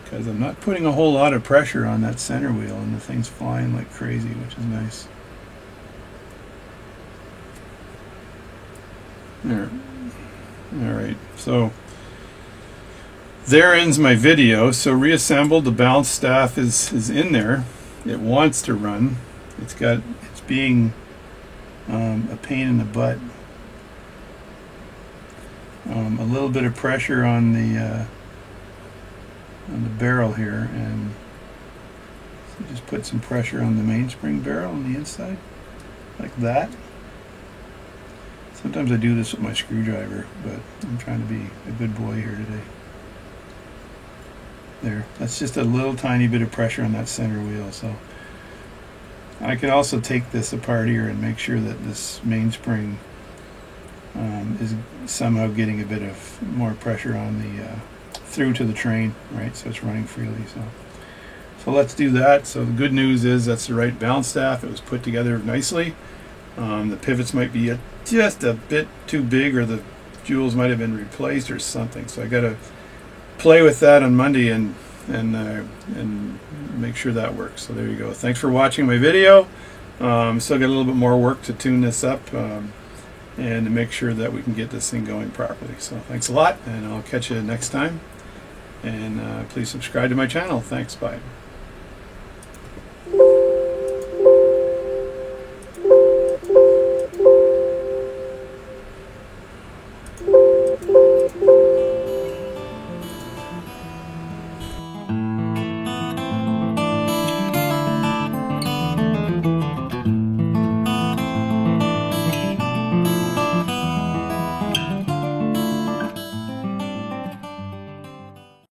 because I'm not putting a whole lot of pressure on that center wheel, and the thing's flying like crazy, which is nice. There. Alright, so there ends my video. So reassembled, the balance staff is in there. It wants to run. It's being a pain in the butt. A little bit of pressure on the barrel here, and so just put some pressure on the mainspring barrel on the inside, like that. Sometimes I do this with my screwdriver, but I'm trying to be a good boy here today. There, that's just a little tiny bit of pressure on that center wheel. So I could also take this apart here and make sure that this mainspring is somehow getting a bit of more pressure on the through to the train, right? So it's running freely. So let's do that. So the good news is that's the right balance staff. It was put together nicely. The pivots might be just a bit too big, or the jewels might have been replaced or something. So I got to play with that on Monday and make sure that works. So there you go. Thanks for watching my video. Still got a little bit more work to tune this up and to make sure that we can get this thing going properly. So thanks a lot, and I'll catch you next time. And please subscribe to my channel. Thanks. Bye.